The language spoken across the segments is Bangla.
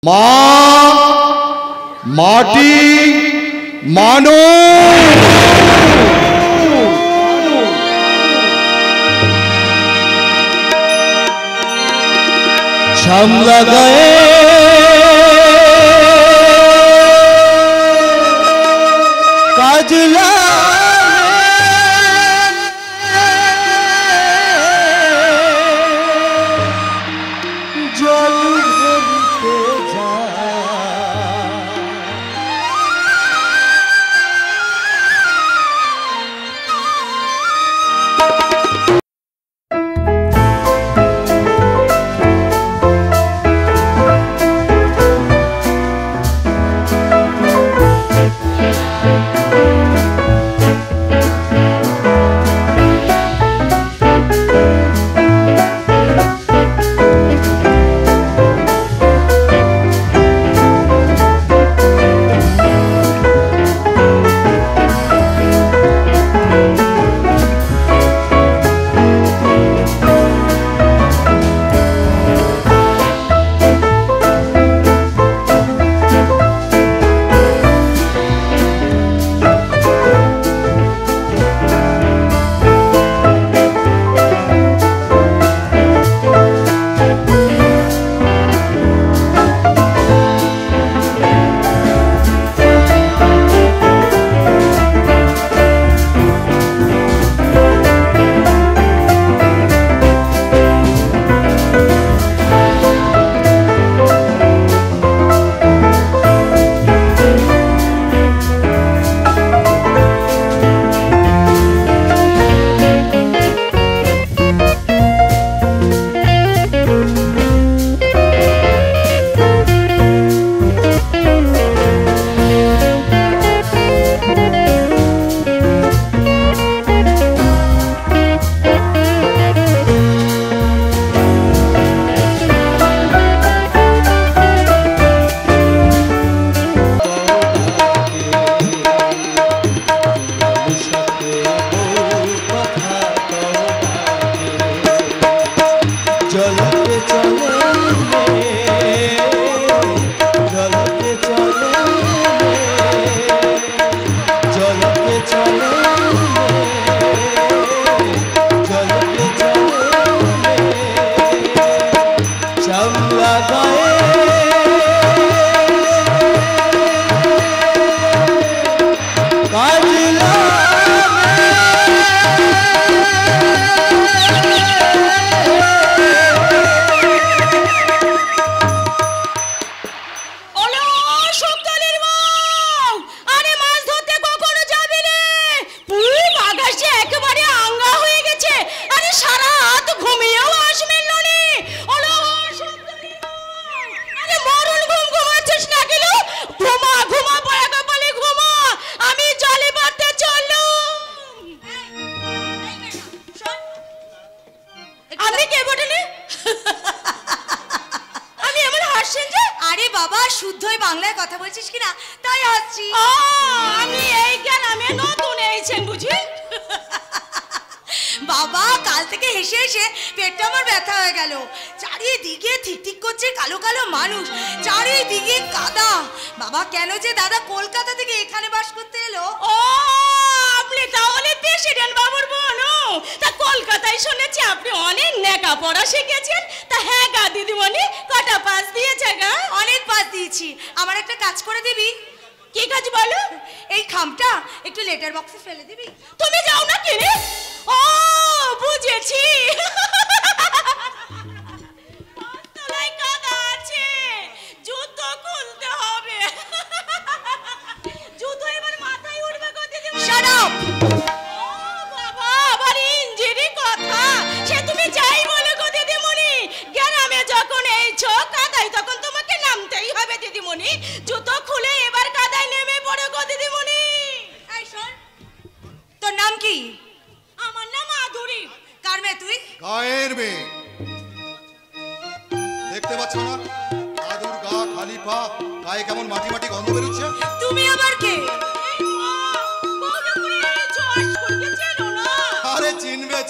মা মাটি মানো সামলা গায়ে কাজলা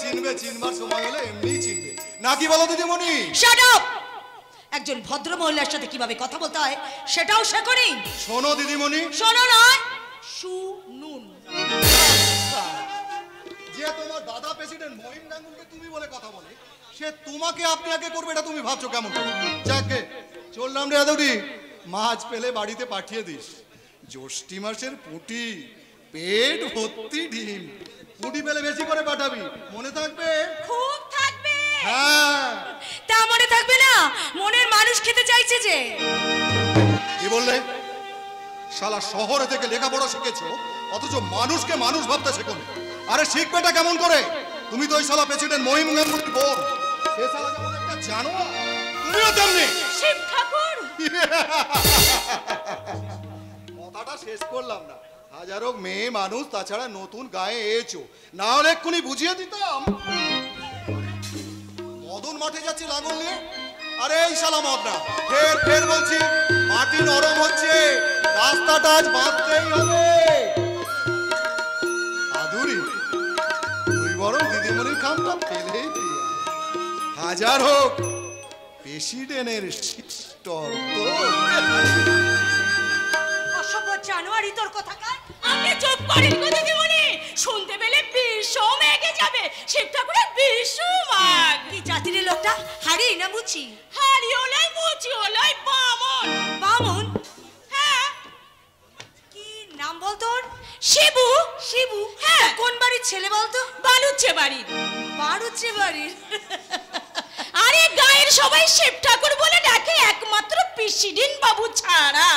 চিনবে চিনবার সময় হলে এমনি চিনবে নাকি বলো দিদিমণি? Shut up! একজন ভদ্র মহিলার সাথে কিভাবে কথা বলতে হয় সেটাও শেখনি। শোনো দিদিমণি, শোনো নয়, শুনুন। যে তোমার দাদা প্রেসিডেন্ট মহিম গাঙ্গুলিকে তুমি বলে কথা বলে, সে তোমাকে আপনি আগে করবে এটা তুমি ভাবছো কেমন? যাকে চললাম রে আদৌড়ি, মাছ পেলে বাড়িতে পাঠিয়ে দিস। জ্যৈষ্ঠী মাসের পুঁটি, পেট ভর্তি ডিম। পুঁটি পেলে বেশি করে পাঠাবি, মনে থাকবে? খুব থাকবে। হ্যাঁ। তা মনে থাকবে না? মনের মানুষ খেতে চাইছে যে। কি বললে? শালা শহরে থেকে লেখাপড়া শিখেছো, অথচ মানুষকে মানুষ ভাবতে শেখো। আরে শিখবেটা কেমন করে? তুমি তো ওই শালা প্রেসিডেন্ট মহিম গাঙ্গুলির বোন। সে শালা যেমন একটা জানো, তুমিও তেমনি। শিব ঠাকুর। কথাটা শেষ করলাম না। হাজারো মেয়ে মানুষ, তাছাড়া নতুন গায়ে এসেছো, না হলে এক্ষুনি বুঝিয়ে দিতাম। মদন মাঠে যাচ্ছে লাঙল নিয়ে। আরে এই শালা মদনা, ফের ফের বলছি, মাটি নরম হচ্ছে, রাস্তাটা আজ বাঁধতেই হবে। আদুরি, তুই বরং দিদিমণির কামটা ফেলেই দিয়া। হাজার হোক প্রেসিডেন্টের সিস্টার তো। অসভ্য জানুয়ারি তোর কথা কার? আপনি চুপ করেন গো দিদিমণি। শুনতে পেলে বিষম এগে যাবে। শিব ঠাকুরের বিষমাগ। কি জাতির লোকটা? হাড়ি না মুচি? হাড়ি ওলাই মুচি ওলাই বামন। বামন? হ্যাঁ। কি নাম বল তোর? শিবু। শিবু? হ্যাঁ। কোন বাড়ির ছেলে বলতো? বালুচ্ছে বাড়ির। বালুচ্ছে বাড়ির? আরে গায়ের সবাই শিব ঠাকুর বলে ডাকে, একমাত্র প্রেসিডেন্ট বাবু ছাড়া।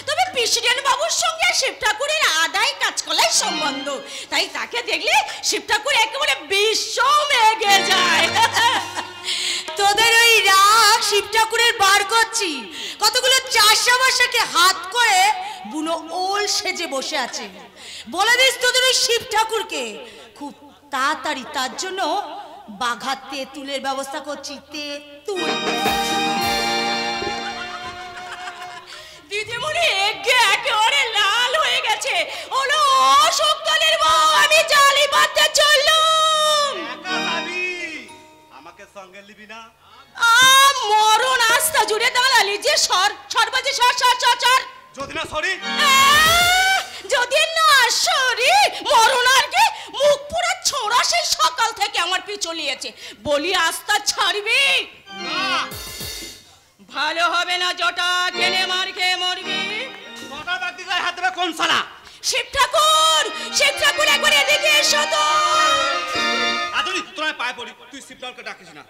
তবে প্রেসিডেন্ট বাবুর সঙ্গে শিব ঠাকুরের আদায় কাজকলার সম্বন্ধ, তাই তাকে দেখলে শিব ঠাকুর একেবারে বিষম এগে যায়। তোদের ওই রাগ শিব ঠাকুরের বার করছি। কতগুলো চাষাবাসাকে হাত করে বুনো ওল সেজে বসে আছে। বলে দিস তোদের ওই শিব ঠাকুরকে খুব তাড়াতাড়ি তার জন্য বাঘা তেঁতুলের ব্যবস্থা করছি। তেঁতুল। দিদিমণি একেবারে লাল হয়ে গেছে। ওলো অশোক দলের বউ, আমি জালি পাতে চললাম। আমাকে সঙ্গে নিবি না? মরণ আস্তা জুড়ে দাঁড়ালি যে সর্বাজে সর। যদি না সরি, যদি না সরি, মরণ আর কি? মুখ পুরো ছোড়া, সেই সকাল থেকে আমার পিছু লিয়েছে। বলি আস্তা ছাড়বি? ভালো হবে না, জটা কেনে মার খেয়ে মরবি। কটা বাদ দিলে হাত দেবে কোন সালা? শিব ঠাকুর, শিব ঠাকুর একবার এদিকে এসো তো। আদুরি, তোর পায়ে পড়ি, তুই শিবটাকে ডাকিস না।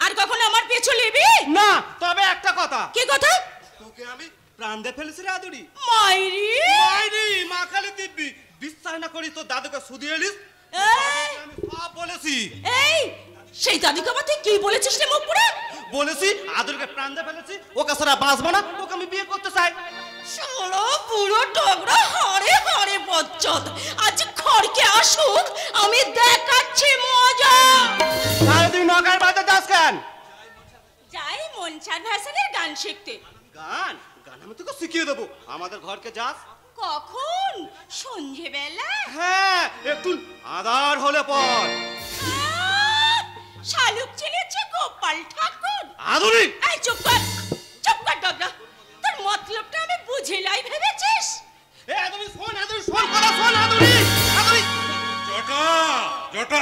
আর কখনো আমার পিছু লিবি না। তবে একটা কথা। কি কথা? তোকে আমি প্রাণ দিয়ে ফেলেছি রে আদুরি। মাইরি মাইরি, মা খালি দিব্যি। বিশ্বাস না করি তোর দাদুকে শুধিয়ে এলিস। আমি সব বলেছি। এই সেই দাদিকে আমার তুই কি বলেছিস রে মুখ পুরো? বলেছি আদুরিকে প্রাণ দিয়ে ফেলেছি, ওকে সারা বাঁচবো না, ওকে আমি বিয়ে করতে চাই। শালা পুরো টগরা হাড়ে হাড়ে বচ্চদ। আজ খড়কে আসুক, আমি দেখাচ্ছি মজা। তাহলে তুই নগার বাজার যাস কেন? যাই মনসার ভাসানের গান শিখতে। গান? গান আমি তোকে শিখিয়ে দেবো। আমাদের ঘরকে যাস। কখন? সন্ধ্যেবেলা? হ্যাঁ, একটু আধার হলে পর। শালুক ছেলেছে গোপাল ঠাকুর। আদুরি, এই চুপ কর, চুপ কর ডগরা। তোর মতলবটা আমি বুঝিলাই ভেবেছিস? এ আদুরি শোন, আদুরি শোন, কথা শোন আদুরি। আদুরি জটা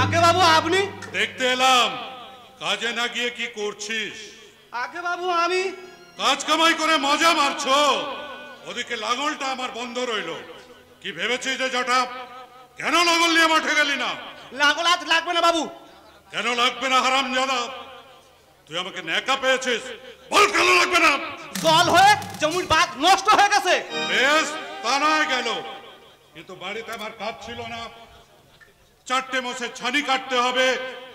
আগে বাবু আপনি? দেখতে এলাম কাজে না গিয়ে কি করছিস? আগে বাবু আমি কাজ কামাই করে মজা মারছো, ওদিকে লাঙলটা আমার বন্ধ রইলো। কি ভেবেছিস যে জটা? কেন লাঙল নিয়ে মাঠে গেলি না? লাঙল হাত লাগবে না বাবু। কেন লাগবে না হারামজাদা? তুই আমাকে ন্যাকা পেয়েছিস, বল কেন লাগবে না? জল হয়ে জমির বাগ নষ্ট হয়ে গেছে। বেশ, তা নয় গেল, কিন্তু বাড়িতে আমার কাজ ছিল না। 4টে মাসে ছানি কাটতে হবে,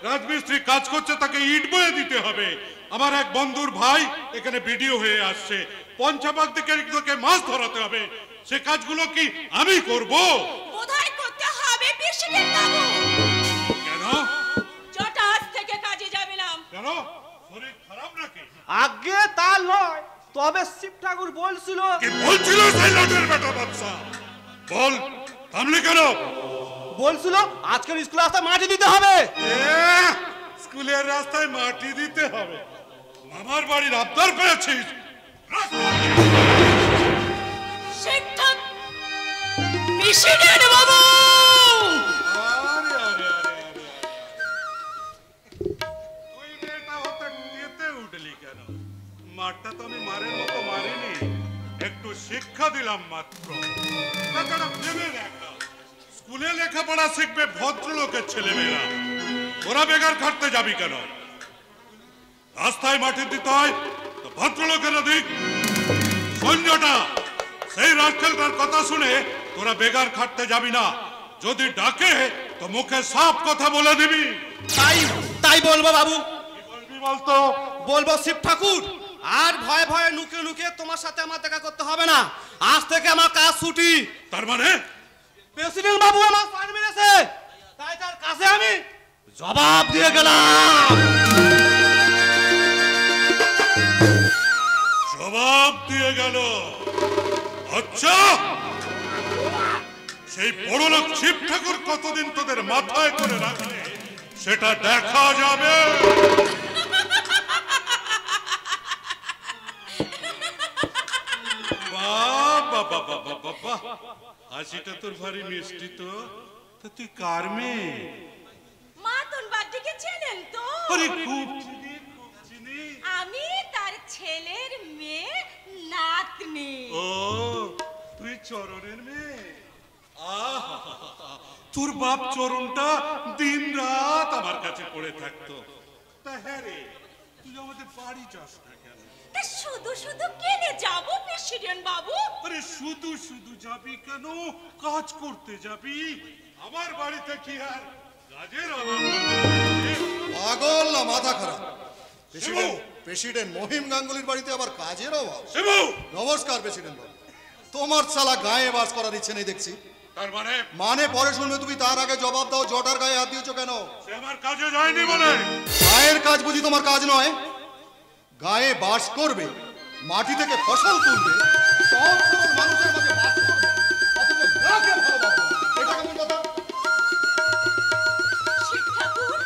রাজমিস্ত্রি কাজ করছে তাকে ইট বয়ে দিতে হবে। আমার এক বন্ধুর ভাই এখানে ভিডিও হয়ে আসছে, পঞ্চাপাক থেকে মাছ ধরাতে হবে। সে কাজগুলো কি আমি করব? বোধহয় করতে হবে প্রেসিডেন্ট বাবু। কেন? জটা আজ থেকে কাজে যাবে না। কেন? শরীর খারাপ নাকি? আগে তা নয়, তবে শিব ঠাকুর বলছিল। কি বলছিল সেই লাটের বেটা বাচ্চা? বল, থামলি কেন? বলছিল আজকের স্কুলে আসতে মাটি দিতে হবে। স্কুলের রাস্তায় মাটি দিতে হবে। মামার বাড়ির আবদার পেয়েছিস, শিক্ষক প্রেসিডেন্ট বাবু। তুই মেয়েটা হতে কেঁদে উঠলি কেন? মারটা তো আমি মারের মতো মারিনি, একটু শিক্ষা দিলাম মাত্র। তাছাড়া ভেবে দেখা, স্কুলে লেখাপড়া শিখবে ভদ্রলোকের ছেলেমেয়েরা, ওরা বেকার খাটতে যাবি কেন? রাস্তায় মাটি দিতে হয় তো ভদ্রলোকেরা দিক। সঞ্জয়টা সেই রাস্কেলটার কথা শুনে তোরা বেকার খাটতে যাবি না। যদি ডাকে তো মুখে সাফ কথা বলে দিবি। তাই বলবো বাবু। কি বলবি বলতো? বলবো শিব ঠাকুর, আর ভয়ে ভয়ে লুকিয়ে লুকিয়ে তোমার সাথে আমার দেখা করতে হবে না। আজ থেকে আমার কাজ ছুটি। তার মানে প্রেসিডেন্ট বাবু আমার ফাইন মেরেছে, তাই তার কাছে আমি জবাব দিয়ে গেলাম। জবাব দিয়ে গেল? আচ্ছা, সেই বড়লোক শিব ঠাকুর কতদিন তোদের মাথায় করে রাখলে সেটা দেখা যাবে। বাবা বাবা বাবা বাবা, হাসিটা তোর ভারী মিষ্টি তো। তা তুই কার মেয়ে? মাতন বাড়িকে চেনেন তো? আরে খুব চিনি, খুব চিনি। আমি তার ছেলের মেয়ে নাতনি। ও, তুই চরণের মেয়ে? আহা, তোর বাপ চরণটা দিন রাত আমার কাছে পড়ে থাকতো। তা হ্যাঁ রে, তুই আমাদের বাড়ি যাস না কেন? তা শুধু শুধু কেনে যাব প্রেসিডেন্ট বাবু? আরে শুধু শুধু যাবি কেন? কাজ করতে যাবি। আমার বাড়িতে কি আর কাজের অভাব আছে? পাগল না মাথা খারাপ? প্রেসিডেন্ট মহিম গাঙ্গুলির বাড়িতে আবার কাজের অভাব? শিবু, নমস্কার প্রেসিডেন্ট বাবু। তোমার শালা গায়ে বাস করার ইচ্ছে নেই দেখছি। তার মানে মানে পরে শুনবে তুমি, তার আগে জবাব দাও, জটার গায়ে হাত দিয়েছো কেন? সে আমার কাজে যায়নি বলে? গায়ের কাজ বুঝি তোমার কাজ নয়? গায়ে বাস করবে, মাটি থেকে ফসল তুলবে, সব সরল মানুষের মাঝে বাস করবে, অথচ গাকে ভালোবাসবে। এটা কেমন কথা? শিব ঠাকুর,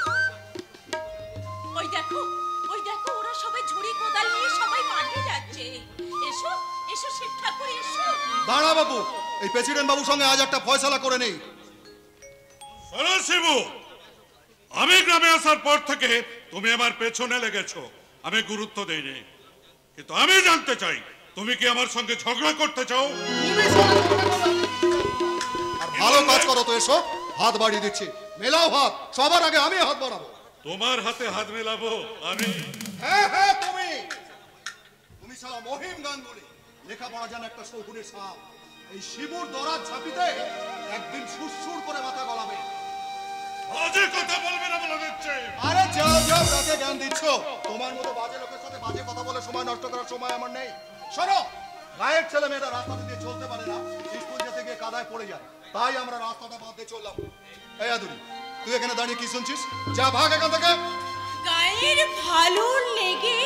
ওই দেখো ওরা সবাই ঝুড়ি কোদাল নিয়ে সবাই মাঠে যাচ্ছে। এসো এসো শিব ঠাকুর এসো। দাঁড়া বাবু, এই প্রেসিডেন্ট বাবুর সঙ্গে আজ একটা ফয়সালা করে নেই। শোনো শিবু, আমি গ্রামে আসার পর থেকে তুমি আমার পেছনে লেগেছো, আমি গুরুত্ব দেইনি। কিন্তু আমি জানতে চাই, তুমি কি আমার সঙ্গে ঝগড়া করতে চাও? আর ভালো কাজ করো তো, এসো হাত বাড়িয়ে দিচ্ছি। মেলাও হাত, সবার আগে আমি হাত বাড়াবো। তোমার হাতে হাত মেলাবো আমি? হ্যাঁ হ্যাঁ, তুমি শালা মহিম গাঙ্গুলি, লেখাপড়া যেন একটা শকুনের সাপ। এই শিবুর দরাজ ছাপিতে একদিন সুরসুর করে মাথা গলাবে। বাজে কথা বলবে না বলে দিচ্ছে। আরে যাও যাও, তাকে জ্ঞান দিচ্ছ। তোমার মতো বাজে লোকের সাথে বাজে কথা বলে সময় নষ্ট করার সময় আমার নেই। শোনো, গায়ের ছেলে মেয়েরা রাস্তা দিয়ে চলতে পারে না, স্কুল যেতে গিয়ে কাদায় পড়ে যায়, তাই আমরা রাস্তাটা বাদ দিয়ে চললাম। এই আদুরি, তুই এখানে দাঁড়িয়ে কি শুনছিস? যা ভাগ এখান থেকে। গায়ের ভালো লেগে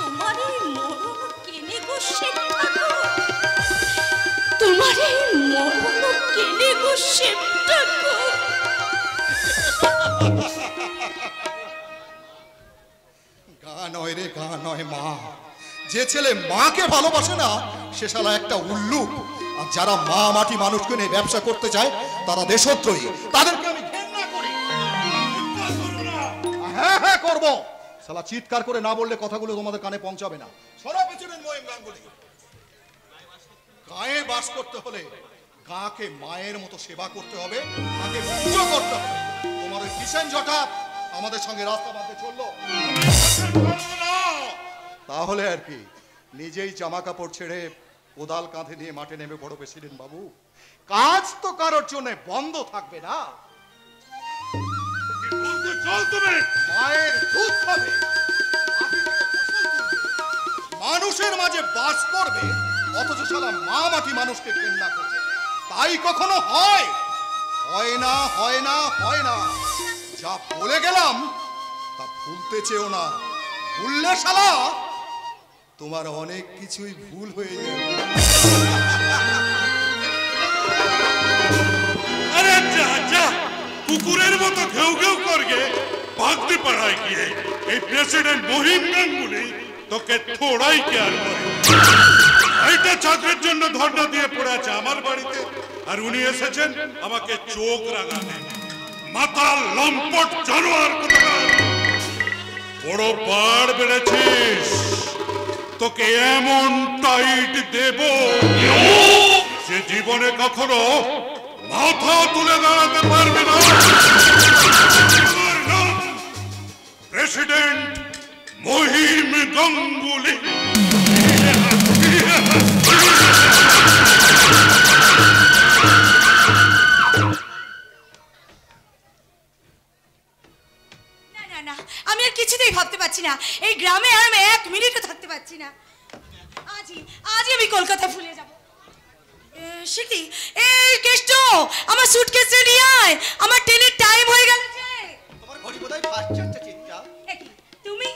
তোমার এই মরণ কেনে গো শিব ঠাকুর, তোমার এই মরণ কেনে গো শিব ঠাকুর। গা নয় রে, গা নয় মা। যে ছেলে মাকে ভালোবাসে না সে শালা একটা উল্লুক। আর যারা মা মাটি মানুষকে নিয়ে ব্যবসা করতে চায় তারা দেশদ্রোহী, তাদেরকে আমি ঘৃণা করি। হ্যাঁ হ্যাঁ করবো। শালা চিৎকার করে না বললে কথাগুলো তোমাদের কানে পৌঁছাবে না। শোনো প্রেসিডেন্ট মহিম গাঙ্গুলি, গায়ে বাস করতে হলে গাকে মায়ের মতো সেবা করতে হবে, তাকে পুজো করতে হবে। তোমার ওই কিষেন জটা আমাদের সঙ্গে রাস্তা বাঁধতে চললো, তাহলে আর কি নিজেই জামা কাপড় ছেড়ে কোদাল কাঁধে নিয়ে মাঠে নেমে পড়ো প্রেসিডেন্ট বাবু। কাজ তো কারোর জন্য বন্ধ থাকবে না। চল তুমি। মায়ের দুধ খাবে, মাটি থেকে ফসল তুলবে, মানুষের মাঝে বাস করবে, অথচ শালা মা মাটি মানুষকে ঘৃণা করছে। তাই কখনো হয়? হয় না, হয় না, হয় না। যা বলে গেলাম তা ভুলতে চেও না। ভুললে শালা তোমার অনেক কিছুই ভুল হয়ে যাবে। আরে যা যা, কুকুরের মতো ঘেউ ঘেউ করগে ভাগতে পাড়ায় গিয়ে এই প্রেসিডেন্ট মহিম গাঙ্গুলি তোকে থোড়াই কেয়ার করে। এইটা চাকরির জন্য ধর্ণা দিয়ে পড়ে আছে আমার বাড়িতে, আর উনি এসেছেন আমাকে চোখ রাগাতে। মাতাল লম্পট জানোয়ার কোথাকার, বড় পাড় বেড়েছিস, তোকে এমন টাইট দেব যে জীবনে কখনো মাথা তুলে দাঁড়াতে পারবে না। আমার নাম প্রেসিডেন্ট মহিম গাঙ্গুলি। আমি আর কিছুতেই ভাবতে পারছি না, এই গ্রামে আর আমি 1 মিনিটও থাকতে পারছি না। আজই আমি কলকাতা ভুলে যাব। সে কি, এই কেষ্ট, আমার সুটকেস নিয়ে আয়, আমার ট্রেনের টাইম হয়ে গেল যে। তোমার ঘড়ি বোধহয় ফাস্ট চলছে চিত্রা। তুমি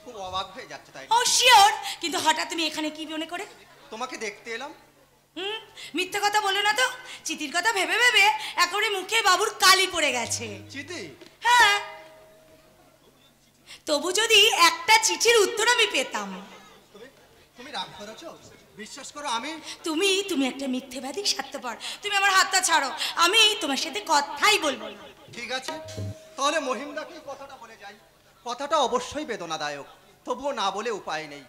খুব অবাক হয়ে যাচ্ছে তাই? ও শিওর, কিন্তু হঠাৎ তুমি এখানে কি মনে করে? তোমাকে দেখতে এলাম। মিথ্যে কথা বলো না তো, চিঠির কথা ভেবে ভেবে একেবারে মুখে বাবুর কালি পড়ে গেছে। চিঠি? হ্যাঁ, তবু যদি একটা চিঠির উত্তর আমি পেতাম। তুমি রাগ করেছো? বিশ্বাস করো আমি তুমি একটা মিথ্যেবাদী, স্বার্থপর। তুমি আমার হাতটা ছাড়ো, আমি তোমার সাথে কথাই বলবো না। ঠিক আছে, তাহলে মহিমদাকে কথাটা বলে যাই। কথাটা অবশ্যই বেদনাদায়ক, তবুও না বলে উপায় নেই,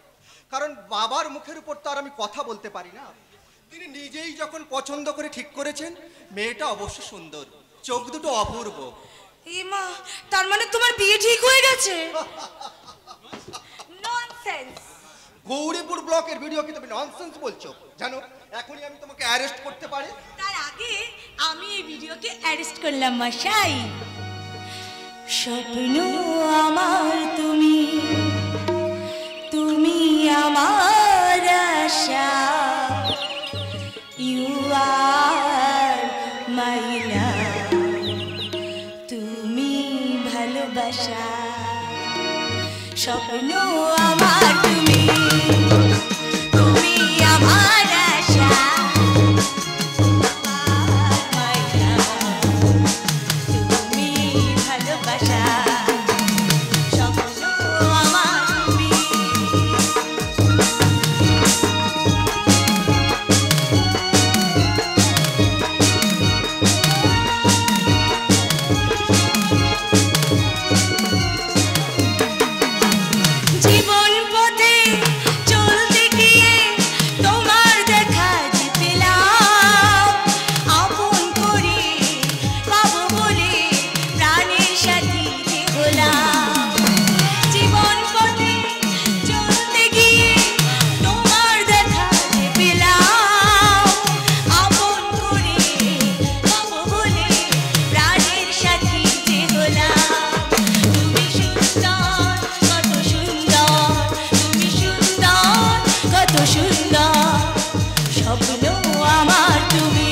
কারণ বাবার মুখের উপর তো আর আমি কথা বলতে পারি না। তিনি নিজেই যখন পছন্দ করে ঠিক করেছেন, মেয়েটা অবশ্য সুন্দর, চোখ দুটো অপূর্ব। মা, তার মানে তোমার বিয়ে ঠিক হয়ে গেছে? ননসেন্স। গৌরীপুর ব্লকের ভিডিও কি তুমি ননসেন্স বলছো? জানো, এখনই আমি তোমাকে অ্যারেস্ট করতে পারি। তার আগে আমি এই ভিডিওকে অ্যারেস্ট করলাম মশাই। স্বপ্ন আমার তুমি, তুমি আমার আশা, ইউ আর মাই লাভ, তুমি ভালোবাসা। স্বপ্ন আমার তুমি, তুমি আমার আশা, তুমি ভালোবাসা। স্বপ্ন আমার তুমি। জীবন পথে চলতে গিয়ে তোমার দেখা যে পেলাম, আপন করে পাবো বলে প্রাণের সাথী যে হলাম। জীবন পথে চলতে গিয়ে তোমার দেখা যে পেলাম, আপন করে পাবো বলে প্রাণের সাথী যে হলাম। তুমি সুন্দর, কত সুন্দর, তুমি সুন্দর, কত সুন্দর। স্বপ্ন আমার তুমি,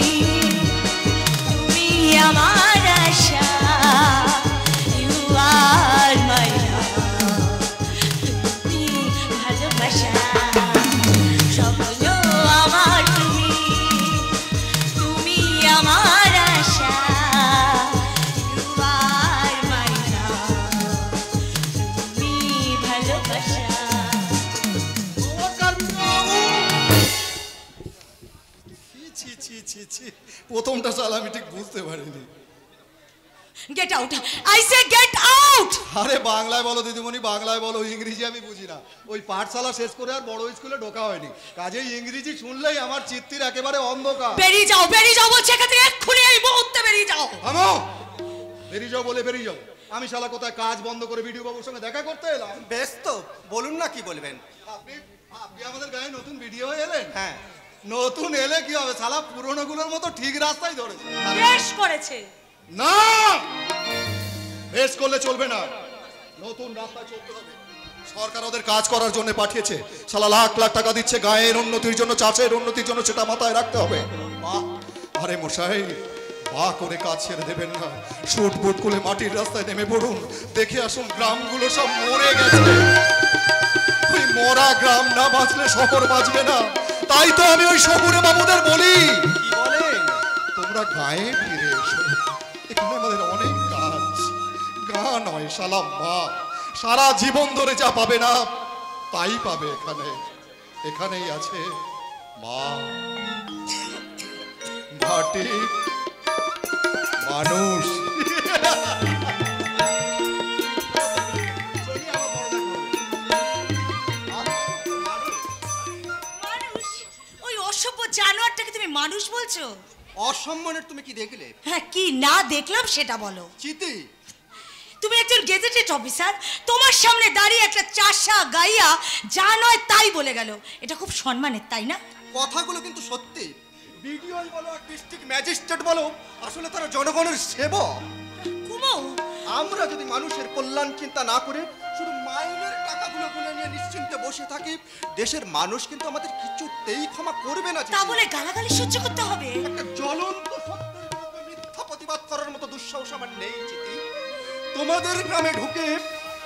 তুমি আমার আশা, ইউ আর মাই লাভ, তুমি ভালোবাসা। স্বপ্ন আমার তুমি, তুমি আমার আশা, ইউ আর মাই লাভ, তুমি ভালোবাসা। ছি ছি ছি ছি, প্রথমটা সাল আমি ঠিক বুঝতে পারিনি। Get out, I say get out. আরে বাংলায় বলো দিদিমণি, বাংলায় বলো, ইংরেজি আমি বুঝি না। ওই পাঠশালা শেষ করে আর বড় স্কুলে ঢোকা হয়নি, কাজেই ইংরেজি শুনলেই আমার চিত্তির একেবারে অন্ধকার। বেরিয়ে যাও বলছে এখান থেকে, এক্ষুনি এই মুহূর্তে বেরিয়ে যাও। থামো, বেরিয়ে যাও বলে বেরিয়ে যাও। আমি শালা কোথায় কাজ বন্ধ করে ভিডিও বাবুর সঙ্গে দেখা করতে এলাম? বেশ তো, বলুন না কি বলবেন। আপনি আপনি আমাদের গায়ে নতুন ভিডিও হয়ে এলেন? হ্যাঁ, নতুন এলে কি হবে, শালা পুরনো গুলোর মতো ঠিক রাস্তায় ধরেছে। বেশ করেছে। না, বেশ করলে চলবে না, নতুন রাস্তায় চলতে হবে। সরকার ওদের কাজ করার জন্য পাঠিয়েছে, শালা লাখ লাখ টাকা দিচ্ছে গায়ের উন্নতির জন্য, চাষের উন্নতির জন্য, সেটা মাথায় রাখতে হবে। আরে মশাই, বা করে কাজ ছেড়ে দেবেন না, শুট বুট খুলে মাটির রাস্তায় নেমে পড়ুন, দেখে আসুন গ্রামগুলো সব মরে গেছে। ওই মরা গ্রাম না বাঁচলে শহর বাঁচবে না। তাই তো আমি ওই শহুরে বাবুদের বলি, কি বলেন? তোমরা গায়ে ফিরে এসো, এখানে আমাদের অনেক শালা মা সারা জীবন ধরে যা পাবে না তাই পাবে এখানে। এখানেই আছে মা, মাটি, মানুষ। মানুষ? ওই অসভ্য জানোয়ারটাকে তুমি মানুষ বলছো? অসম্মানের তুমি কি দেখলে? হ্যাঁ, কি না দেখলাম সেটা বলো। চিতি, তুমি একজন গেজেটেড অফিসার, তোমার সামনে দাঁড়িয়ে একটা চাষা গাইয়া যা নয় তাই বলে গেল, এটা খুব সম্মানের, তাই না? কথাগুলো কিন্তু সত্যি। বিডিও বলো আর ডিস্ট্রিক্ট ম্যাজিস্ট্রেট বলো, আসলে তারা জনগণের সেবক। কুমো, আমরা যদি মানুষের কল্যাণ চিন্তা না করে শুধু মাইনের টাকাগুলো গুনে নিয়ে নিশ্চিন্তে বসে থাকি, দেশের মানুষ কিন্তু আমাদের কিছুতেই ক্ষমা করবে না। তা বলে গালাগালি সহ্য করতে হবে? একটা জ্বলন্ত সত্যের বিরুদ্ধে মিথ্যা প্রতিবাদ করার মতো দুঃসাহস আমার নেই চিতি। তোমাদের গ্রামে ঢুকে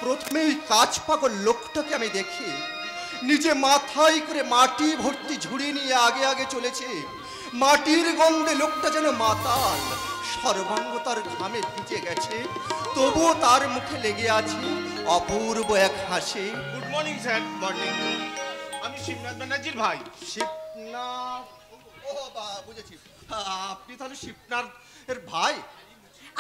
প্রথমেই কাজ পাগল লোকটাকে আমি দেখি নিজে মাথায় করে মাটি ভর্তি ঝুড়ি নিয়ে আগে আগে চলেছে। মাটির গন্ধে লোকটা যেন মাতাল, সর্বাঙ্গ তার ঘামে ভিজে গেছে, তবুও তার মুখে লেগে আছে অপূর্ব এক হাসি। Good morning sir. মর্নিং। আমি শিবনাথ ব্যানার্জির ভাই। শিবনাথ? ও বা বুঝেছি, আপনি তাহলে শিবনাথ এর ভাই?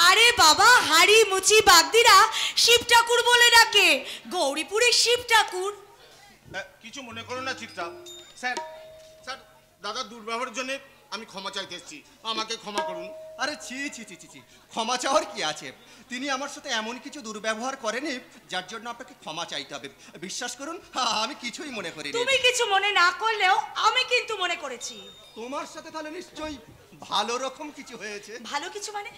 আরে বাবা, হাড়ি মুচি বাগদিরা শিব ঠাকুর বলে ডাকে, গৌরীপুরের শিব ঠাকুর। কিছু মনে করো না চিত্রা। স্যার, স্যার, দাদার দুর্ব্যবহারের জন্য আমি ক্ষমা চাইতে এসেছি, আমাকে ক্ষমা করুন। আরে ছি ছি ছি ছি ছি, ক্ষমা চাওয়ার কি আছে? তিনি আমার সাথে এমন কিছু দুর্ব্যবহার করেনি যার জন্য আপনাকে ক্ষমা চাইতে হবে। বিশ্বাস করুন, আমি কিছুই মনে করিনি। তুমি কিছু মনে না করলেও আমি কিন্তু মনে করেছি। তোমার সাথে তাহলে নিশ্চয়ই ভালো রকম কিছু হয়েছে। ভালো কিছু মানে?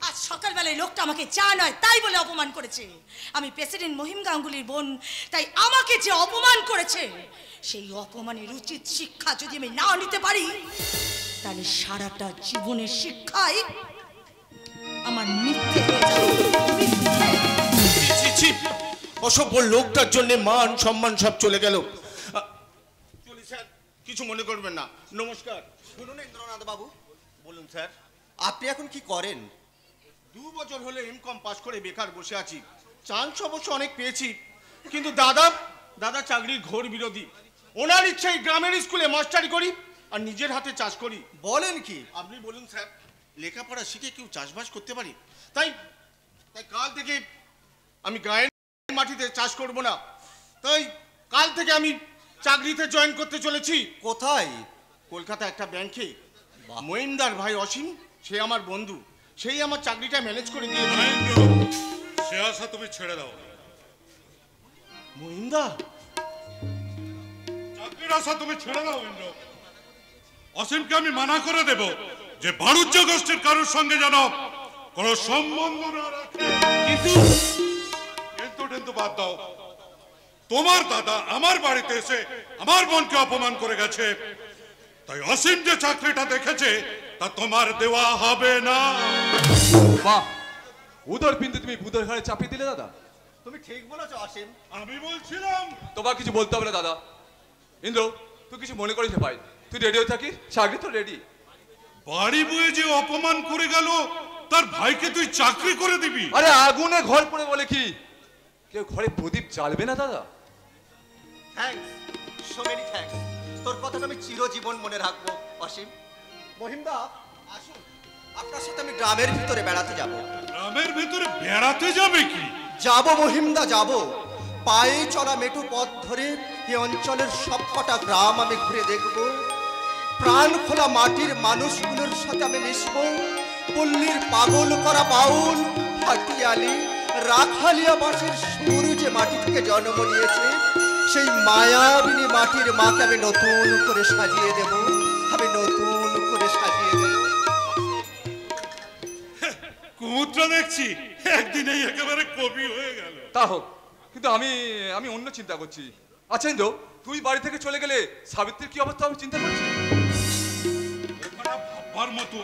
আজ সকালবেলায় লোকটা আমাকে চা নয় তাই বলে অপমান করেছে। আমি প্রেসিডেন্ট মহিম গাঙ্গুলির বোন, তাই আমাকে যে অপমান করেছে সেই অপমানের উচিত শিক্ষা যদি আমি না নিতে পারি, তাহলে সারাটা জীবনের শিক্ষাই আমার মিথ্যে হয়ে যাবে। অসভ্য লোকটার জন্য মান সম্মান সব চলে গেল। চলি স্যার, কিছু মনে করবেন না। নমস্কার। শুনুন ইন্দ্রনাথ বাবু, বলুন স্যার। আপনি এখন কি করেন? 2 বছর হলে এমকম পাস করে বেকার বসে আছি। চান্স অবশ্য অনেক পেয়েছি, কিন্তু দাদা চাকরির ঘোর বিরোধী। ওনার ইচ্ছাই গ্রামের স্কুলে মাস্টারি করি আর নিজের হাতে চাষ করি। বলেন কি? আপনি বলুন স্যার, লেখাপড়া শিখে কেউ চাষবাস করতে পারে? তাই কাল থেকে আমি গায়ের মাটিতে চাষ করব না। তাই কাল থেকে আমি চাকরিতে জয়েন করতে চলেছি। কোথায়? কলকাতা একটা ব্যাংকে। মহিমদার ভাই অসীম, সে আমার বন্ধু, সেই আমার চাকরিটা ম্যানেজ করে দিয়েছে। সে আশা তুমি ছেড়ে দাও। মহিমদা, চাকরির আশা তুমি ছেড়ে দাও ইন্দ্র। অসীমকে আমি মানা করে দেব যে বাণিজ্য গোষ্ঠীর কারোর সঙ্গে যেন কোনো সম্বন্ধ না রাখে। কিন্তু বাদ দাও। তোমার দাদা আমার বাড়িতে এসে আমার বোনকে অপমান করে গেছে, তাই অসীম যে চাকরিটা দেখেছে তা তোমার দেওয়া হবে না। বাহ, উদর বিন্দু তুমি বুধের ঘরে চাপিয়ে দিলে দাদা। তুমি ঠিক বলেছো অসীম। আমি বলছিলাম তোমার কিছু বলতে হবে না দাদা। ইন্দ্র, তুই কিছু মনে করিস ভাই, তুই রেডি হয়ে থাকিস, চাকরি তো রেডি। বাড়ি বয়ে যে অপমান করে গেল তার ভাইকে তুই চাকরি করে দিবি? আরে আগুনে ঘর পড়ে বলে কি কেউ ঘরে প্রদীপ জ্বালবে না দাদা? Thanks, so many thanks. তোর কথাটা আমি চিরজীবন মনে রাখবো অসীম। মহিমদা, আসুন, আপনার সাথে আমি গ্রামের ভিতরে বেড়াতে যাব। গ্রামের ভিতরে বেড়াতে যাবে কি? যাব মহিমদা, যাব। পায়ে চলা মেঠো পথ ধরে এই অঞ্চলের সবকটা গ্রাম আমি ঘুরে দেখব। প্রাণ খোলা মাটির মানুষগুলোর সাথে আমি মিশব। পল্লীর পাগল করা বাউল, হাটিয়ালি, রাখালিয়া বাঁশের সুর যে মাটি থেকে জন্ম নিয়েছে, সেই মায়াবিনী মাটির মাকে আমি নতুন করে সাজিয়ে দেব। আমি নতুন করে সাজিয়ে দেব। কুমুত্রা দেখছি একদিনেই একেবারে কবি হয়ে গেল। তা হোক, কিন্তু আমি অন্য চিন্তা করছি। আচ্ছা ইন্দ্র, তুই বাড়ি থেকে চলে গেলে সাবিত্রীর কি অবস্থা আমি চিন্তা করছি। ওখানে ভাববার মতো,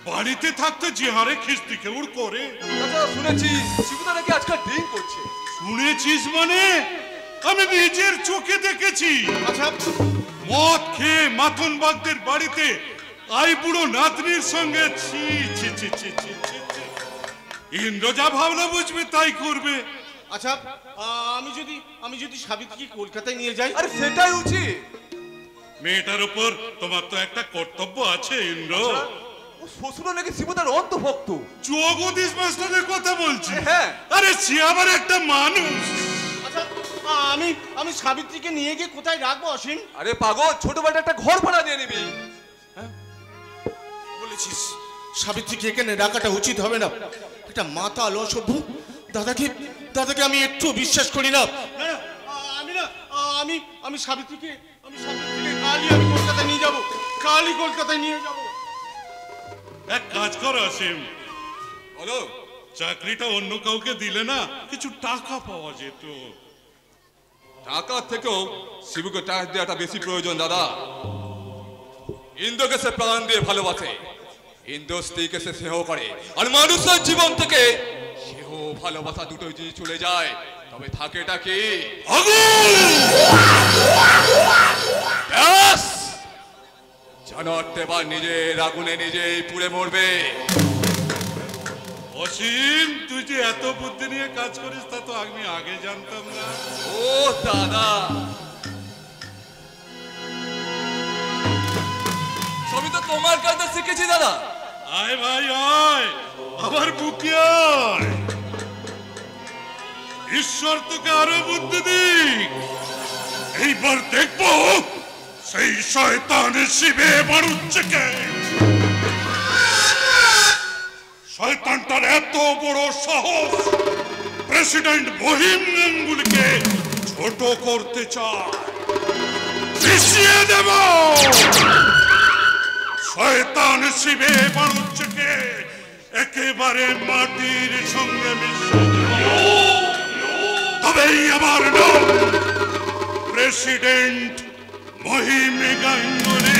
বাড়িতে থাকতে যে হারে খিস্তি খেউড় করে। আচ্ছা, শুনেছি শিবুদা নাকি আজকাল ড্রিঙ্ক করছে। শুনেছিস মানে? আমি নিজের চোখে দেখেছি। আচ্ছা, মদ খেয়ে মাথন বাগদের বাড়িতে আই বুড়ো নাতনির সঙ্গে ছি ছি ছি ছি ছি ছি ছি। ইন্দ্র যা ভাবনা বুঝবে তাই করবে। আচ্ছা আমি যদি সাবিত্রীকে কলকাতায় নিয়ে যাই? আরে সেটাই উচিত। মেয়েটার উপর তোমার তো একটা কর্তব্য আছে ইন্দ্র। ও শ্বশুর নাকি শিবতার অন্তভক্ত। জগদীশ মাস্টারের কথা বলছি। হ্যাঁ। আরে সে আবার একটা মানুষ। আচ্ছা আমি সাবিত্রীকে নিয়ে গিয়ে কোথায় রাখবো অসীম? আরে পাগল, ছোট বাড়িতে একটা ঘর ভাড়া দিয়ে নিবি। বলেছিস সাবিত্রীকে এখানে রাখাটা উচিত হবে না। এটা মাতাল অসভ্য। দাদাকে আমি একটু বিশ্বাস করি না। আমি সাবিত্রীকে কালই আমি কলকাতায় নিয়ে যাবো। কালই কলকাতায় নিয়ে যাবো। এক কাজ করো অসীম, বলো। চাকরিটা অন্য কাউকে দিলে না কিছু টাকা পাওয়া যেত। টাকার থেকেও শিবুকে টাকা দেওয়াটা বেশি প্রয়োজন দাদা। ইন্দ্রকে সে প্রাণ দিয়ে ভালোবাসে, ইন্দ্র স্ত্রীকে সে স্নেহ করে, আর মানুষের জীবন থেকে সেহ ভালোবাসা দুটোই যদি চলে যায় তবে থাকেটা কি? জানোয়ার এবার নিজের আগুনে নিজেই পুড়ে মরবে। অসীম, তুই যে এত বুদ্ধি নিয়ে কাজ করিস তা তো আমি আগে জানতাম না। ও দাদা, সবই তো তোমার কাছে শিখেছি দাদা। আয় ভাই আয়, আমার বুকে আয়। ঈশ্বর তোকে আরো বুদ্ধি দিক। এইবার দেখবো সেই শয়তান শিবে বাড়ুচ্ছে কে। শয়তানটার এত বড় সাহস, প্রেসিডেন্ট মহিম গাঙ্গুলিকে ছোট করতে চায়। মিশিয়ে দেব। শয়তান শিবে বাড়ুচ্ছে কে একেবারে মাটির সঙ্গে মিশিয়ে দেব। তবেই আমার নাম প্রেসিডেন্ট মহিম গাঙ্গুলি।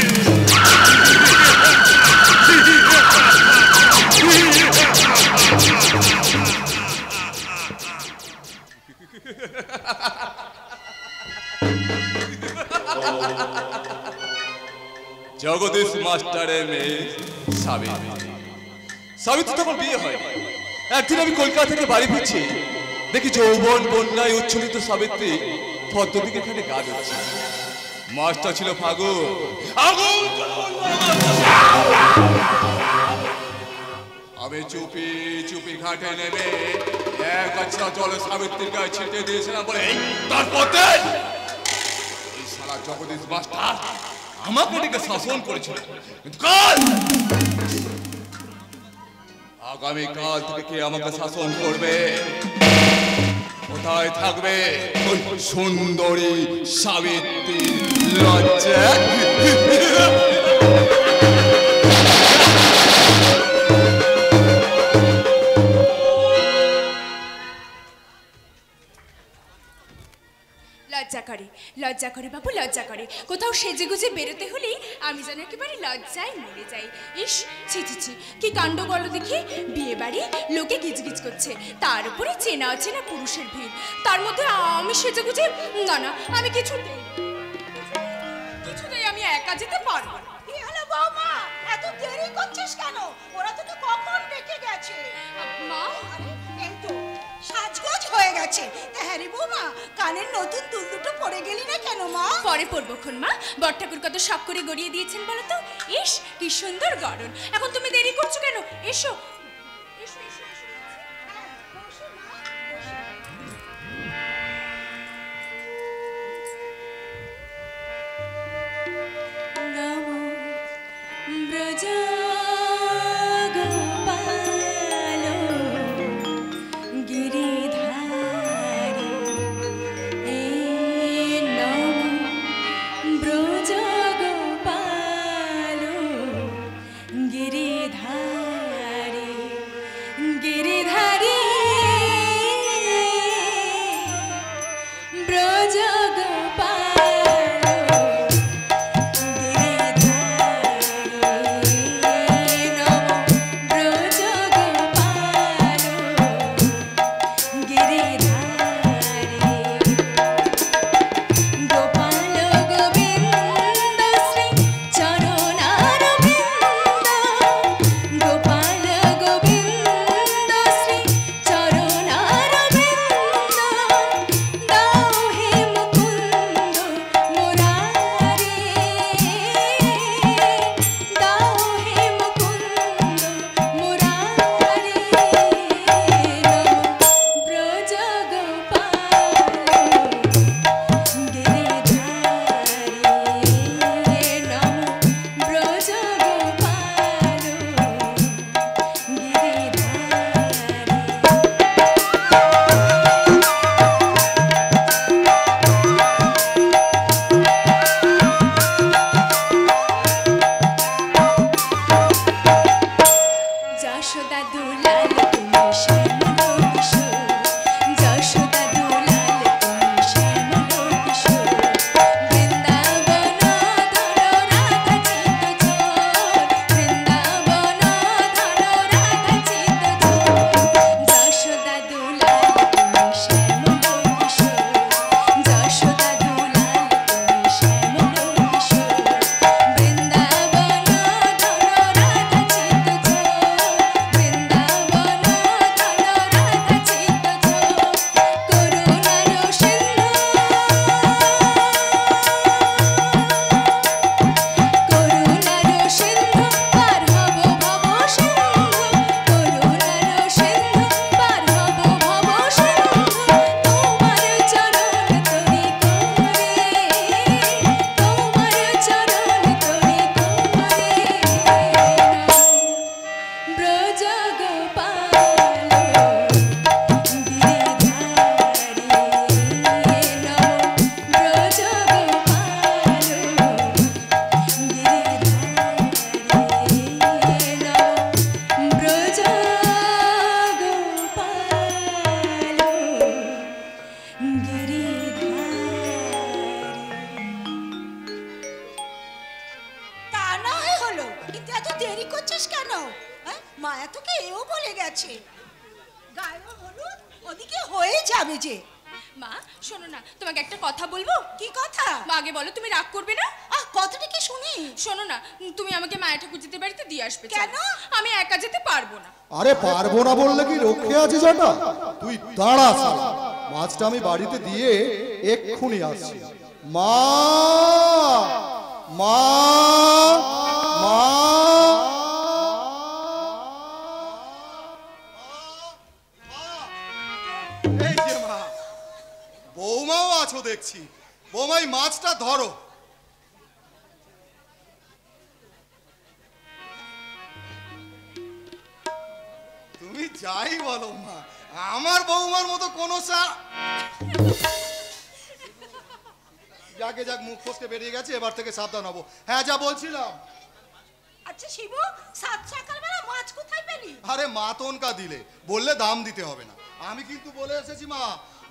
জগদীশ মাস্টারের মেয়ে সাবিত্রী তখন বিয়ে হয়। একদিন আমি কলকাতা থেকে বাড়ি ফিরছি, দেখি যৌবন বন্যায় উচ্ছ্বলিত সাবিত্রী পদ্মদিকে এখানে গা দিচ্ছে। মাস্টার ছিল ফাগুন। আমি চুপি চুপি ঘাটে নেমে এক আচ্ছা জলে সাবিত্রীর গায়ে ছিটে দিয়েছিলাম বলে তারপর এই সারা জগদীশ মাস্টার আমাকে এদিকে শাসন করেছিল। আগামীকাল থেকে কে আমাকে শাসন করবে? কোথায় থাকবে ওই সুন্দরী সাবিত্রী লজ্জা? লজ্জা করে বাবু, লজ্জা করে। কোথাও সেজে গুজে বেরোতে হলেই আমি যেন একেবারে লজ্জায় মরে যাই। ইস, ছি ছি ছি, কি কাণ্ড বলো দেখি। বিয়ে বাড়ি, লোকে গিজগিজ করছে, তার উপরে চেনা অচেনা পুরুষের ভিড়, তার মধ্যে আমি সেজে গুজে, না আমি কিছুতেই আমি একা যেতে পারবো না। হ্যালো বৌমা, এত দেরি করছিস কেন? ওরা তোকে কখন ডেকে গেছে? মা, এই তো সাজগোজ হয়ে গেছে। হ্যাঁ রে বৌমা, কানের নতুন দুল দুটো পরে গেলি না কেন মা? পরে পরবো খন মা, বড় ঠাকুর কত শখ করে গড়িয়ে দিয়েছেন বলো তো। ইস, কি সুন্দর গড়ন। এখন তুমি দেরি করছো কেন? এসো এসো এসো এসো। বসো মা, নমো ব্রজ গোপাল গিরিধারী, নমো ব্রজ গোপাল গিরিধারী, গিরিধারী ব্রজ গোপাল গোবিন্দ শ্রী মায়া তোকে এও বলে গেছে গায়ে হলুদ ওদিকে হয়ে যাবে যে। মা শোনো না, তোমাকে একটা কথা বলবো। কি কথা? মা আগে বলো, তুমি রাগ করবে না? কথাটা কি শুনি। শোনো না, তুমি আমাকে মায়া ঠাকুরজিদের বাড়িতে দিয়ে আসবে। কেন? আমি একা যেতে পারবো না। আরে পারবো না বললে কি রক্ষে আছে জাটা? তুই দাঁড়া শালা, মাছটা আমি বাড়িতে দিয়ে এক্ষুনি আসছি। মা মা মা এই যে মা, বৌমাও আছো দেখছি। বৌমাই মাছটা ধরো। তুমি যাই বলো মা, আমার বৌমার মতো কোনো যাকে যাক, মুখ ফসকে বেরিয়ে গেছে, এবার থেকে সাবধান হবো। হ্যাঁ যা বলছিলাম। আচ্ছা শিবু, সাত সকালবেলা মাছ কোথায় পেলি? আরে মাতনকা দিলে বললে দাম দিতে হবে না। আমি কিন্তু বলে এসেছি মা,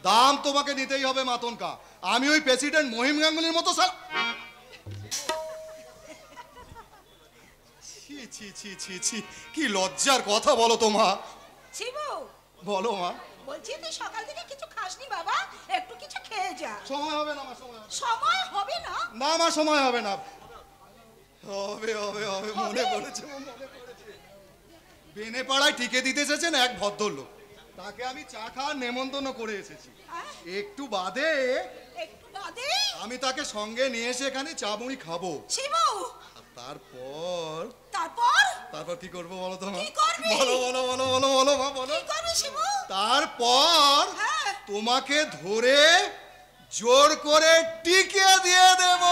দাম তোমাকে নিতেই হবে মাতনকা। আমি ওই প্রেসিডেন্ট মহিম গাঙ্গুলির মতো ছি ছি ছি ছি ছি, কি লজ্জার কথা বলো তো মা। শিবু বলো মা। বলছি তুই সকাল থেকে কিছু খাসনি বাবা, একটু কিছু খেয়ে যা। সময় হবে না মা, সময় হবে না? না মা, সময় হবে না। হবে হবে হবে, মনে পড়েছে মনে পড়েছে। বেনে পাড়ায় টিকে দিতে এসেছেন এক ভদ্রলোক, তাকে আমি চা খাওয়ার নেমন্তন্ন করে এসেছি। একটু বাদে আমি তাকে সঙ্গে নিয়ে এসে এখানে চা মুড়ি খাবো। শিবু তারপর তারপর তারপর কি করবো বলো তো মা? কি করবি? বলো বলো বলো বলো বলো মা বলো। কি করবি শিবু? তারপর তোমাকে ধরে জোর করে টিকে দিয়ে দেব।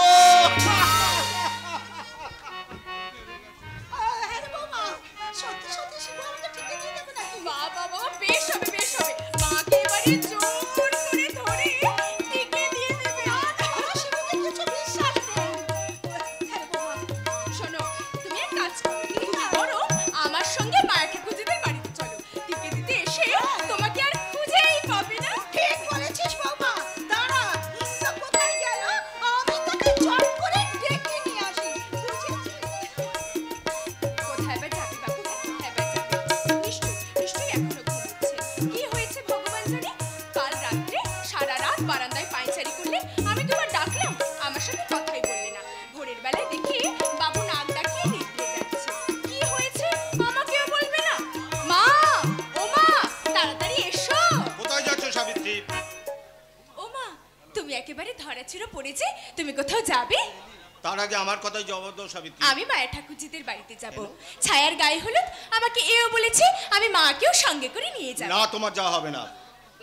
সত্যি সত্যি শিবু আমাকে টিকে দিয়ে দেবে নাকি? বাবা বেশ হবে বেশ হবে, মাকে এবারে জোর করে ধরে টিকে দিয়ে দেবে। শিবুকে কিছু বিশ্বাস নেই। শোনো, তুমি এক কাজ করো, তুমি বরং আমার সঙ্গে মায়া ঠাকুরজিদের বাড়িতে চলো। টিকে দিতে এসে তোমাকে আর খুঁজেই পাবে না। ঠিক বলেছিস বাবা। দাঁড়া, ইচ্ছা কোথায় গেল? আমি তোকে চট করে ডেকে নিয়ে আসি। কোথায় বা যাবে বাবু? কোথায় বা যাবে? নিশ্চয়ই এখনো ঘুমোচ্ছে। কি হয়েছে ভগবান জানে। কাল রাত্রে সারা রাত বারান্দায় পায়চারি করলে, আমি তোমার ডাকলাম, আমার সাথে কথাই বললে না। ভোরের বেলায় দেখি বাবু নাক ডাকিয়ে নিদ্রে যাচ্ছে। কি হয়েছে আমাকেও বলবে না? মা, ও মা, তাড়াতাড়ি এসো। কোথায় যাচ্ছ সাবিত্রী? ও মা, তুমি একেবারে ধরাছোড়া পড়েছে, তুমি কোথাও যাবে? তার আগে আমার কথাই জবাব দাও সাবিত্রী। আমি মায়া ঠাকুরজিদের বাড়িতে যাব। ছায়ার গায়ে হলুদ আমাকে এও বলেছে আমি মাকেও সঙ্গে করে নিয়ে যাব। না, তোমার যাওয়া হবে না।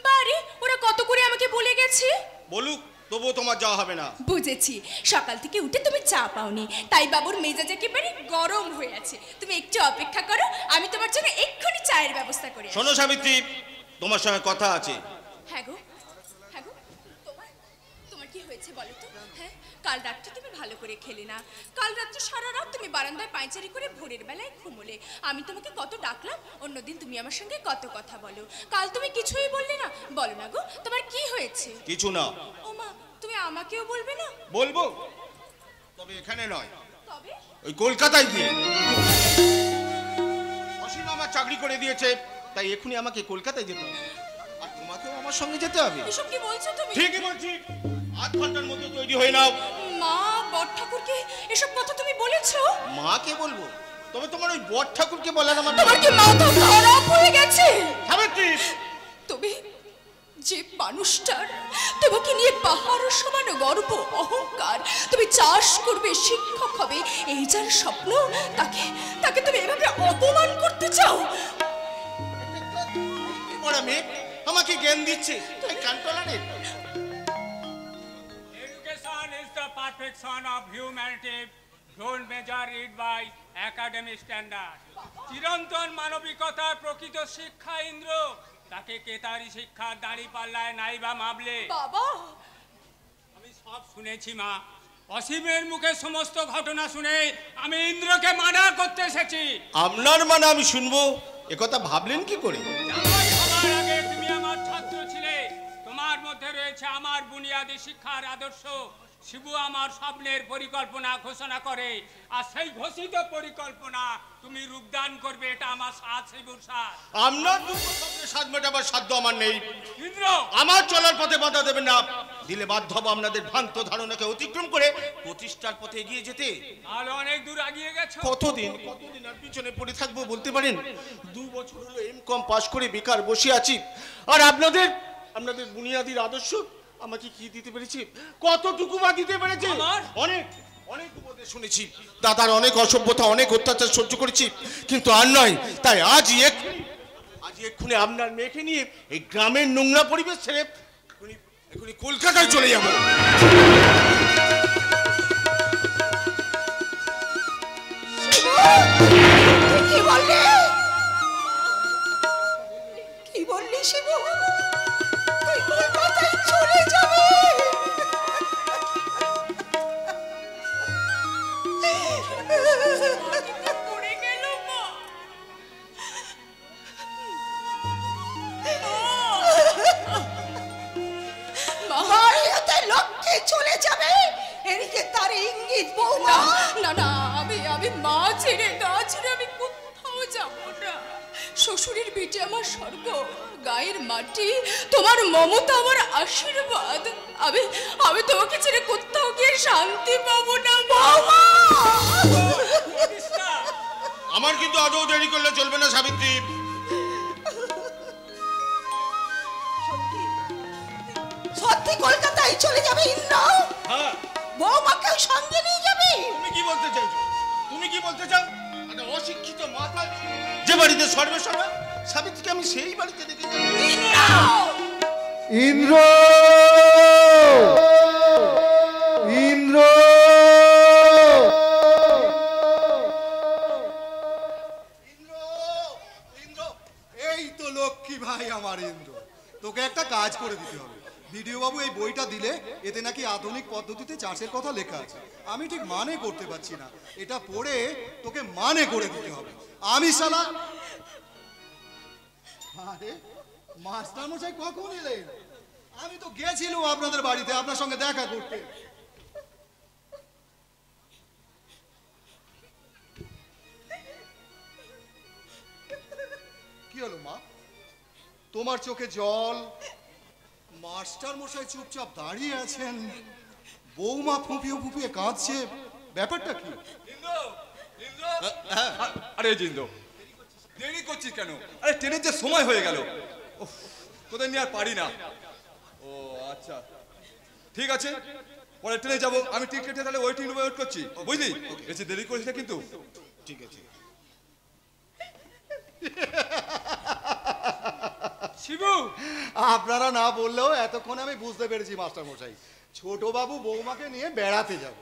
বারে, ওরা কত করে আমাকে বলে গেছে। বলুক, তবুও তোমার যাওয়া হবে না। বুঝেছি, সকাল থেকে উঠে তুমি চা পাওনি, তাই বাবুর মেজাজ একেবারে গরম হয়ে আছে। তুমি একটু অপেক্ষা করো, আমি তোমার জন্য এক্ষুনি চায়ের ব্যবস্থা করে আসি। শোনো সাবিত্রী, তোমার সঙ্গে কথা আছে। হ্যাঁ গো, তোমার কি হয়েছে বলো তো? হ্যাঁ, কাল রাত্রে তুমি ভালো করে খেলে না। কাল রাত্রে সারা রাত তুমি বারান্দায় পায়চারি করে ভোরের বেলায় ঘুমোলে। আমি তোমাকে কত ডাকলাম, অন্যদিন তুমি আমার সঙ্গে কত কথা বলো। কাল তুমি কিছুই বললে না। বলো না গো, তোমার কি হয়েছে? কিছু না। ও মা, তুমি আমাকেও বলবে না? বলবো, তবে এখানে নয়, তবে ওই কলকাতায় গিয়ে। অসীম আমার চাকরি করে দিয়েছে, তাই এখনই আমাকে কলকাতায় যেতে হবে। আর তোমাকেও আমার সঙ্গে যেতে হবে। এসব কি বলছো তুমি? ঠিকই বলছি, আধ ঘন্টার মধ্যে তৈরি হয়ে নাও। মা, বড় ঠাকুরকে এসব কথা তুমি বলেছো? মাকে বলবো, তবে তোমার ওই বড় ঠাকুরকে বলার আমার তোমার কি মাথা খারাপ হয়ে গেছে? সাবিত্রী, তবে যে মানুষটার তোমাকে নিয়ে পাহাড় সমান গর্ব অহংকার, তুমি চাষ করবে, শিক্ষক হবে, এই যার স্বপ্ন, তাকে তুমি এভাবে অপমান করতে চাও? বড় মেয়ে আমাকে জ্ঞান দিচ্ছে, তাই কান টলারে। Education is the perfection of humanity. Don't measure it by academic standard. চিরন্তন মানবিকতার প্রকৃত শিক্ষা ইন্দ্র, তাকে কেতারি শিক্ষার দাঁড়ি পাল্লায় নাইবা মাপলে। বাবা, আমি সব শুনেছি মা। অসীমের মুখে সমস্ত ঘটনা শুনে আমি ইন্দ্রকে মানা করতে এসেছি। আপনার মানে আমি শুনবো, একথা ভাবলেন কি করে? সবার আগে তুমি আমার ছাত্র ছিলে, তোমার মধ্যে রয়েছে আমার বুনিয়াদী শিক্ষার আদর্শ। শিবু আমার স্বপ্নের পরিকল্পনা ঘোষণা করে, আর সেই ঘোষিত পরিকল্পনা তুমি রূপদান করবে, এটা আমার সাথ শিবুর সাথ। আপনার স্বপ্নের সাথ মেটাবার সাধ্য আমার নেই। ইন্দ্র, আমার চলার পথে বাধা দেবেন না, দিলে বাধ্য হবো আপনাদের ভ্রান্ত ধারণাকে অতিক্রম করে প্রতিষ্ঠার পথে এগিয়ে যেতে। তাহলে অনেক দূর এগিয়ে গেছো। কতদিন আর পিছনে পড়ে থাকবো বলতে পারেন? 2 বছর হলো এমকম পাস করে বেকার বসে আছি, আর আপনাদের বুনিয়াদির আদর্শ আমাকে কি দিতে পেরেছে? কতটুকু বা দিতে পেরেছে? অনেক অনেক উপদেশ শুনেছি, দাদার অনেক অসভ্যতা, অনেক অত্যাচার সহ্য করেছি, কিন্তু আর নয়। তাই আজ এক্ষুনি আপনার মেয়েকে নিয়ে এই গ্রামের নোংরা পরিবেশ ছেড়ে এখনই কলকাতায় চলে যাবো। কি বললি শিবু? তুই কলকাতায় চলে যাবে? পড়ে গেল মা। বাড়িতে লক্ষ্যে চলে যাবে, এদিকে তার ইঙ্গিত বৌমা। না না, আমি মা ছেড়ে গা ছেড়ে আমি কোথাও যাব না। শ্বশুরের বেটে আমার স্বর্গ, গায়ের মাটি, তোমার মমতা আমার আশীর্বাদ। আমি তোমাকে ছেড়ে কোথাও গিয়ে শান্তি পাবো না বৌমা। আমার কিন্তু আদৌ দেরি করলে চলবে না সাবিত্রী। সত্যি কলকাতায় চলে যাবে ইন্দ্র? হ্যাঁ। বৌমাকে সঙ্গে নিয়ে যাবে? তুমি কি বলতে চাইছো? তুমি কি বলতে চাও? একটা অশিক্ষিত মাথা যে বাড়িতে সর্বসর্বা, সাবিত্রীকে আমি সেই বাড়িতে দেখে যাব। ইন্দ্র, ইন্দ্র, ইন্দ্র, এই তো লক্ষ্মী ভাই আমার ইন্দ্র। তোকে একটা কাজ করে দিতে হবে। ভিডিও বাবু এই বইটা দিলে, এতে নাকি আধুনিক পদ্ধতিতে চাষের কথা লেখা আছে। আমি ঠিক মানে করতে পারছি না, এটা পড়ে তোকে মানে করে দিতে হবে। আমি শালা, আরে মাস্টার মশাই কখন এলেন? আমি তো গেছিলাম আপনাদের বাড়িতে আপনার সঙ্গে দেখা করতে। কি হলো মা, তোমার চোখে জল? মাস্টার মশাই চুপচাপ দাঁড়িয়ে আছেন, বৌমা ফুঁপিয়ে ফুঁপিয়ে কাঁদছে, ব্যাপারটা কি? আরে জিন্দো, দেরি করছিস কেন? আরে ট্রেনের যে সময় হয়ে গেল, তোদের নিয়ে আর পারি না। ও আচ্ছা, ঠিক আছে, পরে ট্রেনে যাবো। আমি টিকিট কেটে তাহলে ওয়েটিং রুমে ওয়েট করছি, বুঝলি? বেশি দেরি করিস না কিন্তু। ঠিক আছে। শিবু, আপনারা না বললেও এতক্ষণ আমি বুঝতে পেরেছি মাস্টার মশাই, ছোট বাবু বৌমাকে নিয়ে বেড়াতে যাবে।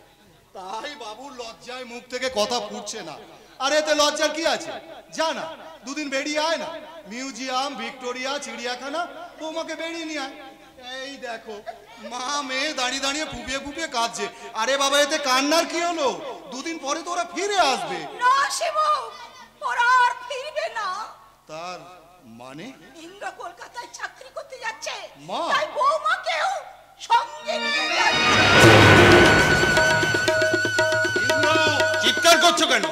তাই বাবুর লজ্জায় মুখ থেকে কথা ফুটছে না। আর এতে লজ্জার কি আছে? জানা, দুদিন বেরিয়ে আয় না, মিউজিয়াম, ভিক্টোরিয়া, চিড়িয়াখানা, বৌমাকে বেরিয়ে নিয়ে আয়। এই দেখো, মা মেয়ে দাঁড়িয়ে দাঁড়িয়ে ফুপিয়ে ফুপিয়ে কাঁদছে। আরে বাবা, এতে কান্নার কি হলো? দুদিন পরে তো ওরা ফিরে আসবে। না শিবু, ওরা আর ফিরবে না। তার মানে? ইন্দ্র কলকাতায় চাকরি করতে যাচ্ছে, মা। তাই বৌমাকেও সঙ্গে নিয়ে যাচ্ছে। চিৎকার করছো কেন?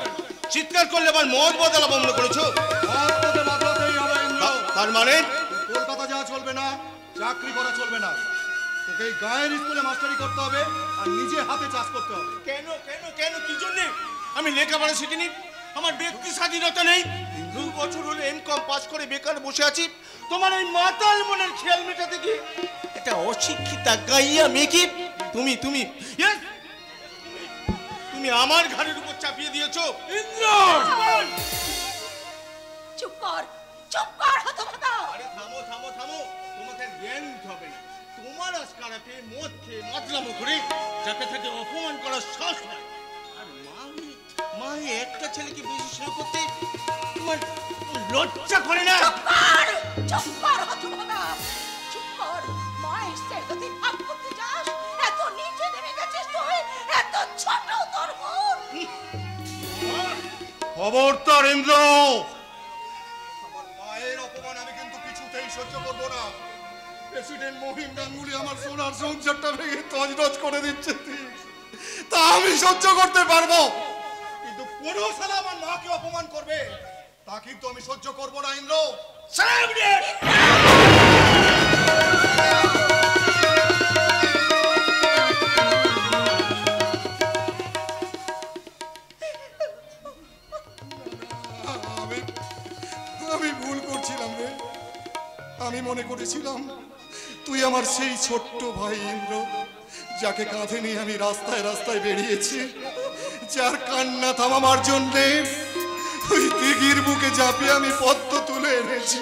চিৎকার করলে আবার মত বদলা বন্ধ করেছো? তার মানে কলকাতা যাওয়া চলবে না, চাকরি করা চলবে না, তোকে এই গায়ের স্কুলে মাস্টারি করতে হবে আর নিজে হাতে চাষ করতে হবে। কেন কেন কেন কি জন্য? আমি লেখাপড়া শিখিনি, আমার ব্যক্তি স্বাধীনতা নেই। 2 বছর হলো এমকম পাস করে বেকার বসে আছি, তোমার এই মাতাল মনের খেয়াল মেটাতে গিয়ে এটা অশিক্ষিতা গাইয়া মেকি তুমি তুমি yes! তুমি আমার ঘাড়ের উপর চাপিয়ে দিয়েছো। ইন্দ্র, চুপ কর, চুপ কর হতভাগা। আরে থামো থামো থামো, তোমাকে জ্ঞান দিতে হবে না। তোমার আজকারা পেয়ে মদ খেয়ে মাতলামো করে যাকে তাকে অপমান করার সাহস নাই। আর মা একটা ছেলেকে বেশি স্নেহ করতে তোমার লজ্জা করে না? চুপ কর হতভাগা, চুপ কর। মা এসছে, যদি ভাগ করতে যাস, এত নিচে নেমে গেছিস তুই, এত ছোট তোর মন। খবরদার ইন্দ্র, আমার মায়ের অপমান আমি কিন্তু কিছুতেই সহ্য করবো না। প্রেসিডেন্ট মহিম গাঙ্গুলি আমার সোনার সংসারটা ভেঙে তছনছ করে দিচ্ছে, তা আমি সহ্য করতে পারবো, কিন্তু কোন শালা আমার মাকে অপমান করবে তা কিন্তু আমি সহ্য করবো না ইন্দ্র। আমি ভুল করছিলাম রে, আমি মনে করেছিলাম তুই আমার সেই ছোট্ট ভাই ইন্দ্র, যাকে কাঁধে নিয়ে আমি রাস্তায় রাস্তায় বেরিয়েছি, যার কান্না থামাবার জন্যে ওই দিঘির বুকে ঝাঁপিয়ে আমি পদ্ম তুলে এনেছি।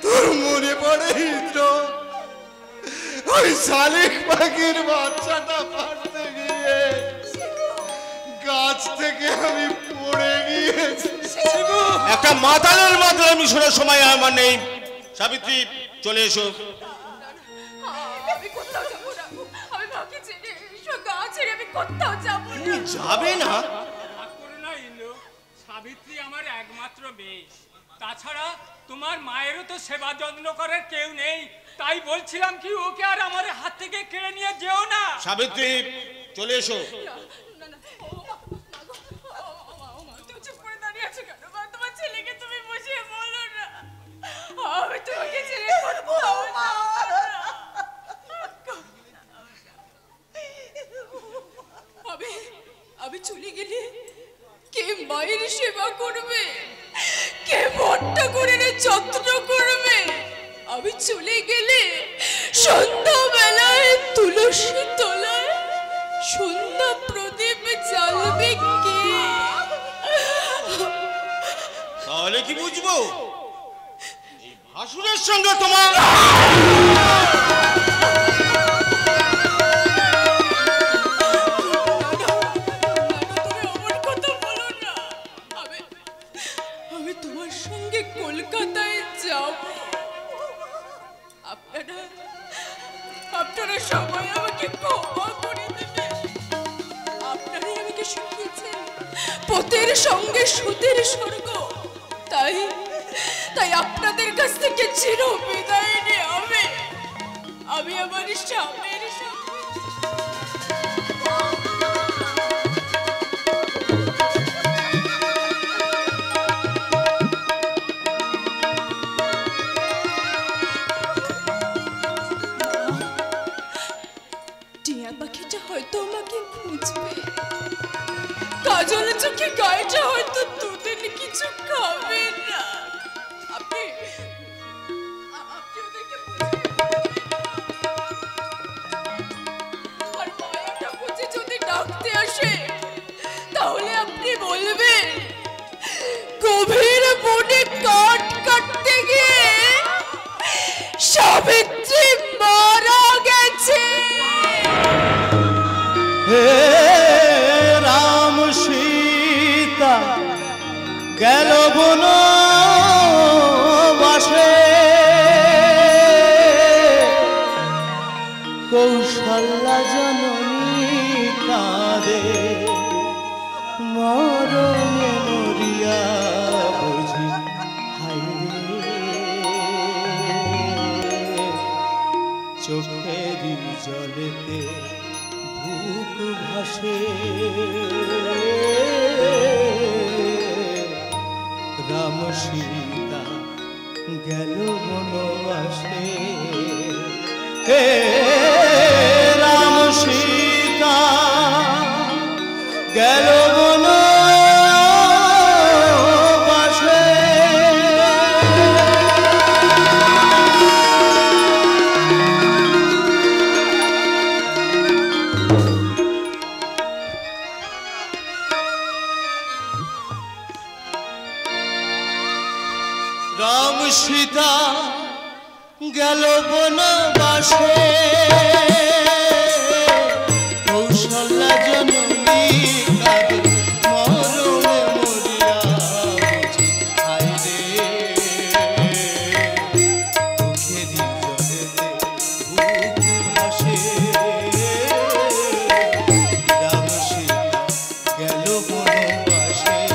তোর মনে পড়ে ইন্দ্র, ওই শালিক পাখির বাচ্চাটা পাড়তে গিয়ে গাছ থেকে আমি পড়ে গিয়েছি। একটা মাতালের মাথায় আমি শোনার সময় আমার নেই। সাবিত্রী চলে এসো। আমি কোথাও যাবো না, আমি মাকে ছেড়ে গা ছেড়ে আমি কোথাও যাবো না। যাবে না? ইন্দ্র, সাবিত্রী আমার একমাত্র মেয়ে, তাছাড়া তোমার মায়েরও তো সেবা যত্ন করার কেউ নেই, তাই বলছিলাম কি ওকে আর আমার হাত থেকে কেড়ে নিয়ে যেও না। সাবিত্রী চলে এসো। তুমি চুপ করে দাঁড়িয়ে আছো কেন? তোমার ছেলেকে তুমি বুঝিয়ে বলো না, আমি তোমাকে ছেড়ে কোথাও যাবো না। আমি চলে গেলে কে মায়ের সেবা করবে, কে মনটা করে যত্ন করবে? আমি চলে গেলে সন্ধ্যাবেলায় তুলসী তলায় সন্ধ্যা প্রদীপ জ্বালবে কে? তাহলে কি বুঝবো এই ভাসুরের সঙ্গে তোমার? তোমার সঙ্গে কলকাতায় যাব। আপনারা সবাই আমাকে ক্ষমা করে দেবেন। আপনারাই আমাকে শিখিয়েছেন পথের সঙ্গে সুদের স্বর্গ, তাই আপনাদের কাছ থেকে চির বিদায় নিয়ে আমি আমার স্বামীর সঙ্গে হয়তো আমাকে খুঁজবে, কাজল চোখে গায়েটা হয়তো দুদিন কিছু খাবে না। আপনি ওদেরকে আর মায়াটা বুঝে যদি ডাকতে আসে তাহলে আপনি বলবেন গভীর বনে কাঠ কাটতে গিয়ে সাবিত্রী মারা গেছে। রাম সীতা গেল বনবাসে, কৌশল্যা জননী কাঁদে মরণে মরিয়া বুঝি হায়রে, চোখেরই জলেতে বুক ভাসে, রাম সীতা গেল বনবাসে, রাম সীতা গেল বনবাসে। রাম সীতা গেল বনবাসে, কৌশল্যা জননী কাঁদে মরণে মরিয়া বুঝি হায়রে, চোখেরই জলেতে বুক ভাসে, রাম সীতা গেল বনবাসে,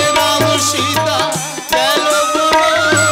রাম সীতা গেল বনবাসে।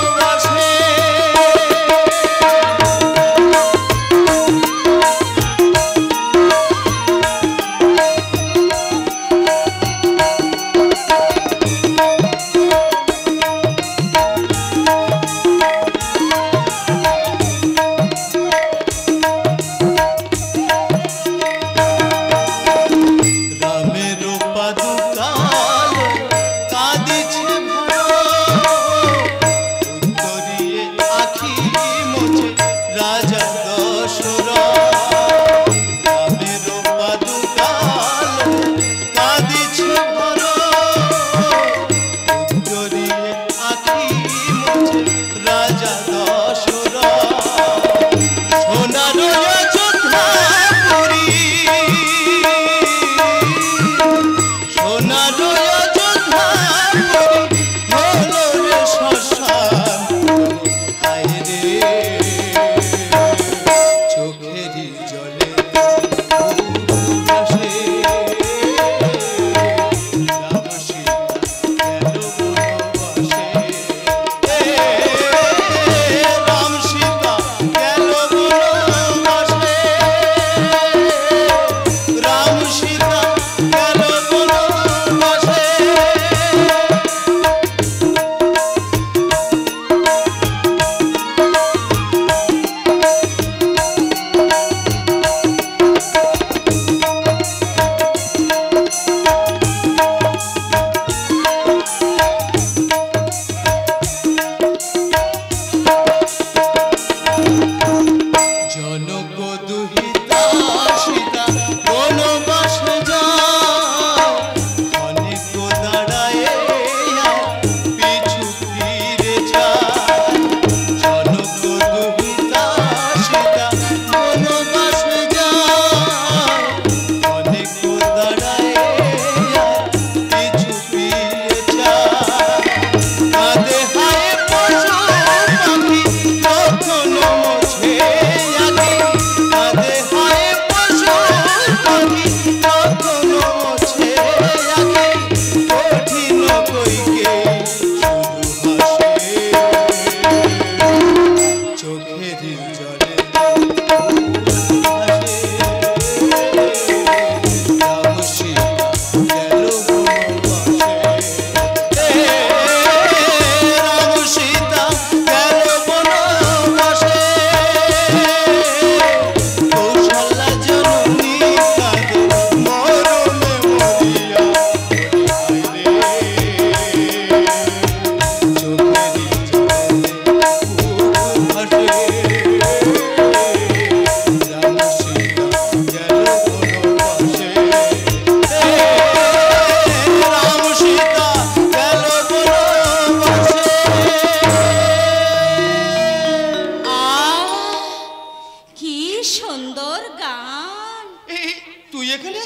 এখানে?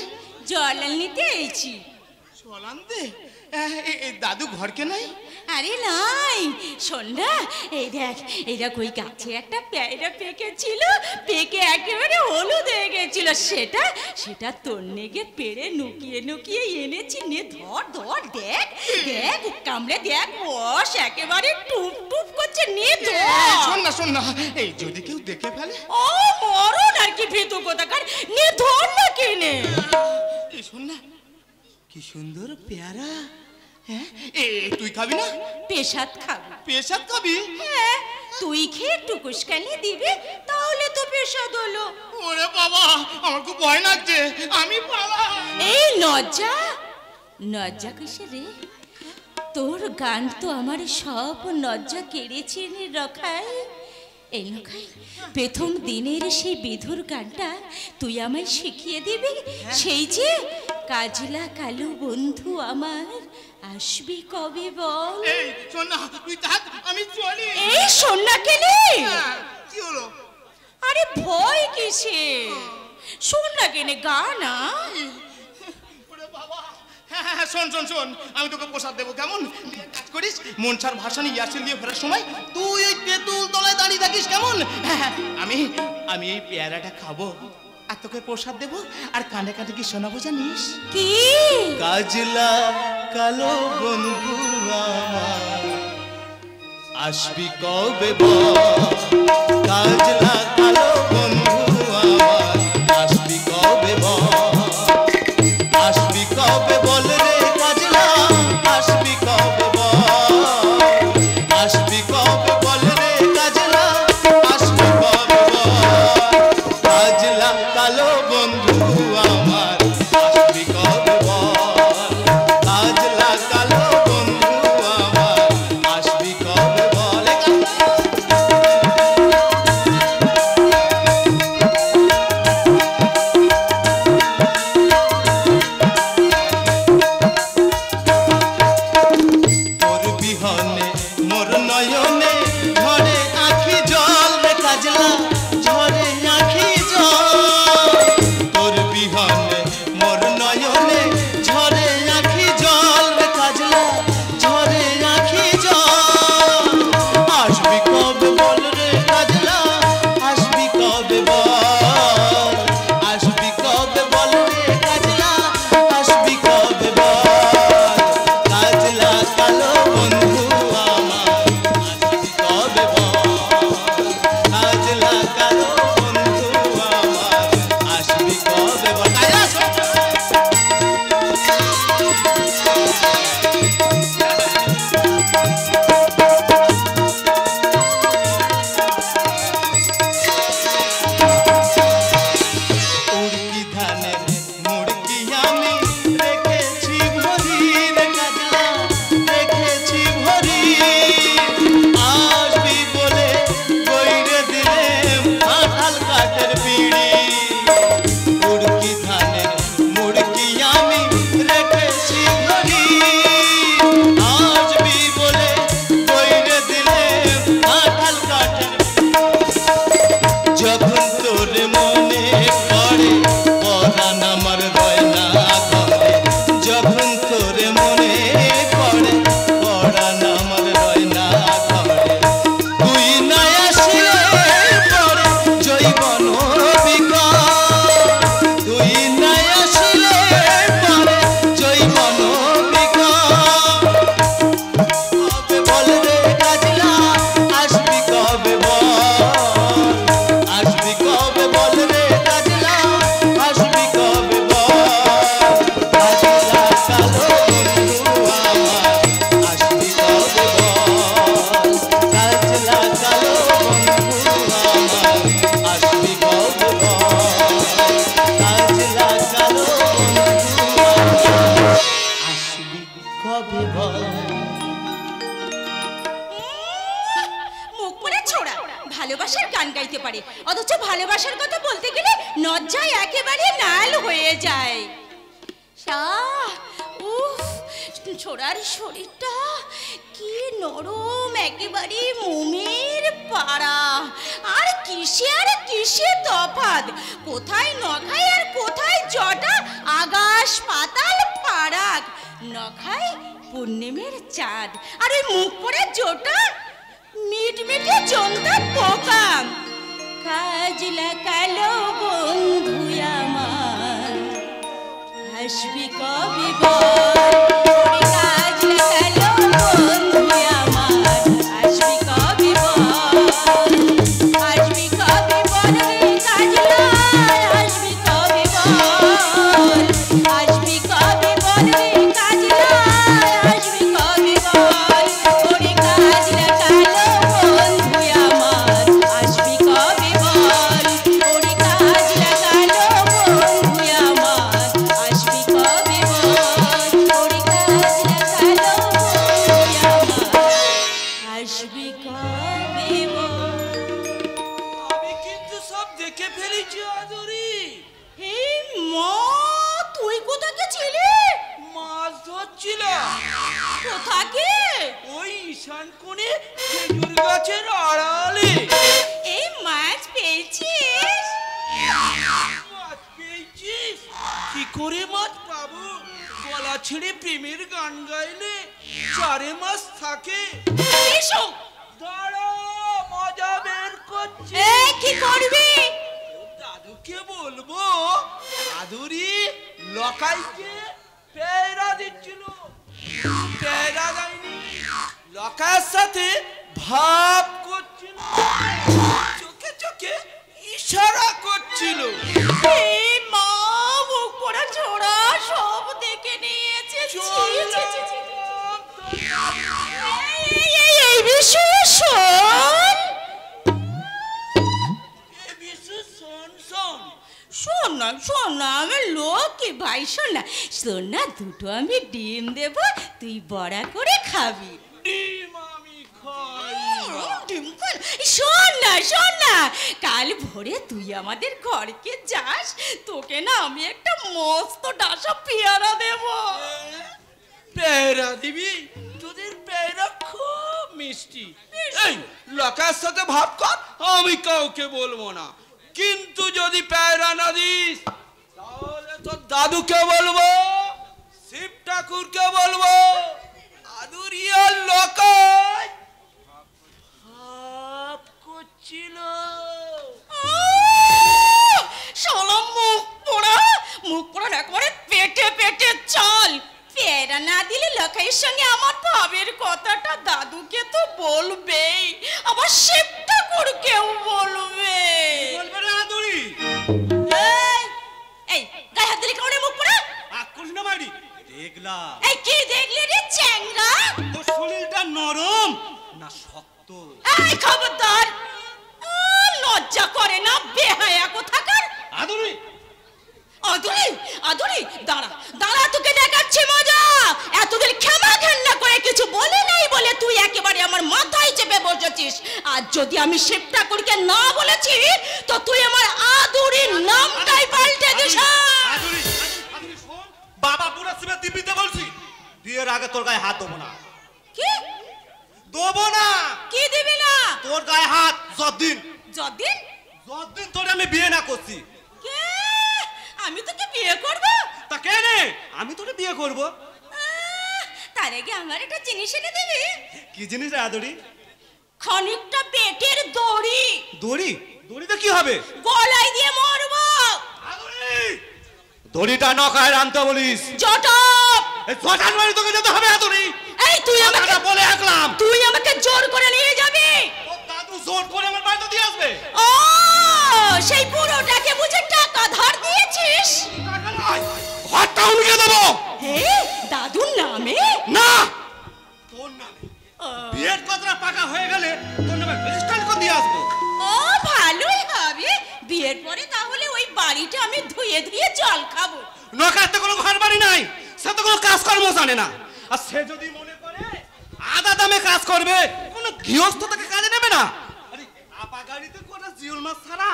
জল নিতে এসেছি। জল আনতে? দাদু ঘরকে নাই? আরে নাই, শোন না, এই দেখ ওই গাছে একটা পেয়ারা পেকেছিল, পেকে একেবারে হলুদ হয়ে গেছিল, সেটা তোর নেগে পেড়ে নুকিয়ে এনেছি। নে ধর দেখ কামড়ে দেখ, বস একেবারে টুপ টুপ করছে। নে ধর। শোন না, এই যদি কেউ দেখে ফেলে? ও মরণ আর কি ভেতু কোথাকার। নে ধর না কেনে। শোন না, কি সুন্দর পেয়ারা। হ্যাঁ, তুই খাবি না? পেশাদ খাবি। পেশাদ খাবি? হ্যাঁ, তুই খেয়ে একটু কুসকানি দিবি, তাহলে তো পেশাদ হলো। ওরে বাবা, আমার খুব ভয় লাগছে, আমি পালা। এই লজ্জা কিসে রে? তোর গান তো আমার সব লজ্জা কেড়েছে রখাই। এই লখাই, প্রথম দিনের সেই বিধুর গানটা তুই আমায় শিখিয়ে দিবি? সেই যে কাজলা কালো বন্ধু আমার আসবি কবে বল? এই শোন না, তুই থাক, আমি চলি। এই শোন না কেনে। কি হলো? আরে ভয় কিসে? শোন না কেনে, গানা। হ্যাঁ, শোন, আমি তোকে প্রসাদ দেবো, কেমন? কাজ করিস, মনসার ভাসানি ইয়াসিন দিয়ে ফেরার সময় তুই ওই তেঁতুল তলায় দাঁড়িয়ে থাকিস, কেমন? হ্যাঁ, আমি এই পেয়ারাটা খাবো আর তোকে প্রসাদ দেবো, আর কানে কানে কি শোনাবো জানিস? কি? কাজলা কালো বন্ধু আমার আসবি কবে বল? কাজলা কালো বন্ধু আমার আসবি কবে বল? আসবি কবে বল রে কাজলা, আসবি কবে বল? আসবি কবে বল রে কাজলা, আসবি কবে বল? কাজলা কালো বন্ধু আমার আসবি কবে বল? কাজলা কালো বন্ধু আমার আসবি কবে বল? তোর বিহনে মোর নয়নে ঝরে আখি জল রে কাজলা, ঝরে আখি জল। তোর বিহনে মোর নয়নে ঝরে আখি জল রে কাজলা, ঝরে আখি জল। আসবি কবে বল রে কাজলা, আসবি কবে বল? আসবি কবে বল রে কাজলা, আসবি কবে বল? কাজলা কালো বন্ধু আমার আসবি কবে বল? কাজলা কালো বন্ধু আমার আসবি কবে বল? উড়কি ধানের মুড়কি আমি রেখেছি ভরি রে কাজলা, রেখেছি ভরি। আসবি বলে বইরে দিলেম কাঁঠাল কাঠের বিড়ি। উড়কি ধানের মুড়কি আমি রেখেছি ভরি। আসবি বলে বইরে দিলেম কাঁঠাল কাঠের। যখন তোর মনে পড়ে পরাণ আমার রয় না ঘরে। যখন তোর মনে পড়ে পরাণ আমার রয় না ঘরে। তুই না আসলে পরে জৈবন বিকল। তুই না আসলে পরে জৈবন বিকল। কবে বল রে কাজলা, আসবি কবে বল? আসবি কবে বল রে কাজলা, আসবি কবে বল? কাজলা কালো বন্ধু আমার আসবি কবে বল? কাজলা কালো বন্ধু আমার আসবি কবে বল? কাজলা কালো বন্ধু আমার আসবি কবে বল? মুখ পুরে ছোড়া, ভালোবাসার গান গাইতে পারে, অথচ ভালোবাসার কথা বলতে গেলে লজ্জায় একেবারে নাল হয়ে যায়। উফ, ছোড়ার শরীরটা কি নরম, একেবারে মোমের পাড়া। আর কি কিসে আর কিসে তফাৎ, কোথায় নখাই আর কোথায় জটা, আকাশ পাতাল ফারাক। নখাই পূর্ণিমের চাঁদ, আর ওই মুখ পড়ে জোটা মিটমিটে জমতা পোকা। কাজলা কালো বন্ধু আমার, হাসবি কবে বল, কাজলা কালো বন্ধু আমার, হাসবি কবে বল, হাসবি কবে বল রে কাজলা, হাসবি কবে বল, হাসবি কবে বল রে কাজলা, হাসবি কবে বল, ওরে কাজলা কালো বন্ধু আমার, হাসবি কবে বল, ওরে কাজলা কালো বন্ধু আমার, হাসবি কবে বল, ওরে কাজলা কালো বন্ধু আমার, হাসবি কবে বল। আমি কিন্তু সব দেখে ফেলেছি আদরি। এই মা, তুই কোথা গেছিলি? মাছ ধরছিলাম। কোথাকে? ওই ঈশান কোণে খেজুর গাছের আড়ালে। এই মাছ পেয়েছিস? মাছ পেয়েছিস? কি করে মাছ পাবো? গলা ছেড়ে প্রেমের গান গাইলে চারে মাস থাকে। এসো। দাঁড়া, মজা বের করছি। এই কি করবি? দাদুকে বলবো আদুরি লকাইকে পেয়ারা দিচ্ছিল, পেয়ারা দেয়নি, লকায়ের সাথে ভাব করছিল, চোখে চোখে ইশারা করছিল। এই মা, মুখ পড়া ছোড়া সব দেখে নিয়েছে। এই বিষয়ে শোন। শোন না, শোন না, আমার লোকে ভাই, শোন না, শোন না, দুটো আমি ডিম দেব, তুই বড়া করে খাবি। ডিম আমি খাই। ডিম খাই? শোন না, শোন না, কাল ভোরে তুই আমাদের ঘরকে যাস, তোকে না আমি একটা মস্ত ডাসা পেয়ারা দেব। পেয়ারা দিবি? তোদের পেয়ারা খুব মিষ্টি। এই লকার সাথে ভাব কর, আমি কাউকে বলবো না, কিন্তু যদি পেয়ারা না দিস তাহলে তোর দাদুকে বলবো, শিব ঠাকুরকে বলবো, আদুরিয়া লকায় ভাব করছিল। শালা মুখ পোড়া না করে পেটে পেটে চল। পেয়ারা না দিলে লকাইয়ের সঙ্গে আমার ভাবের কথাটা দাদুকে তো বলবেই, আবার শিব ঠাকুরকেও বলবে। বলবে না আদুরি? এই গায়ে হাত দিলি কেমন মুখ পোড়া? আকুশ না মারি দেখলাম। এই কি দেখলি রে চ্যাংরা? তোর শরীরটা নরম না শক্ত? এই খবরদার, লজ্জা করে না বেহায়া কোথাকার? আদুরি, আদুরি, আদুরি, দাঁড়া দাঁড়া, তোকে দেখাচ্ছি মজা। এতদিন ক্ষমা ঘেন্না করে কিছু বলে নাই বলে তুই একেবারে আমার মাথায় চেপে বসেছিস। আর যদি আমি শিব ঠাকুরকে না বলেছি তো তুই আমার আদুরির নামটাই পাল্টে দিস। আদুরি, আদুরি শোন, বাবা পুরা শিবের দিব্যিতে বলছি, বিয়ের আগে তোর গায়ে হাত দেবো না। কি দেবো না? কি দিবি না? তোর গায়ে হাত যতদিন যতদিন যতদিন তোরে আমি বিয়ে না করছি। কে? আমি তোকে বিয়ে করব? তা কে রে? আমি তোরে বিয়ে করব। তার আগে আমার একটা জিনিস এনে দিবি। কি জিনিস রে আদুরি? খানিকটা পেটের দড়ি। দড়ি? দড়িতে কি হবে? গলায় দিয়ে মরবো। আদুরি, দড়িটা নখায় আনতে বলিস। জটপ, এই জটান বাড়ি তোকে যেতে হবে আদুরি। এই তুই আমাকে বলে রাখলাম, তুই আমাকে জোর করে নিয়ে যাবি। তোর দাদু জোর করে আমার বাড়িতে দিয়ে আসবে। ও, সেই পুরোটাকে বুঝে টাকা ধার দিয়েছিস? টাকা নয়, ঘরটা উনকে দেবো। হে, দাদুর নামে? না, তোর নামে। বিয়ের কথাটা পাকা হয়ে গেলে তোর নামে রেজিস্টার করে দিয়ে আসবো। ও, ভালোই হবে। বিয়ের পরে তাহলে ওই বাড়িটা আমি ধুয়ে ধুয়ে জল খাবো। নখাতে কোনো ঘর বাড়ি নাই, সে তো কোনো কাজকর্ম জানে না। আর সে যদি মনে করে আদা দামে কাজ করবে, কোনো গৃহস্থ তাকে কাজে নেবে না। আরে আপা গাড়িতে করে জিওল মাছ ছাড়া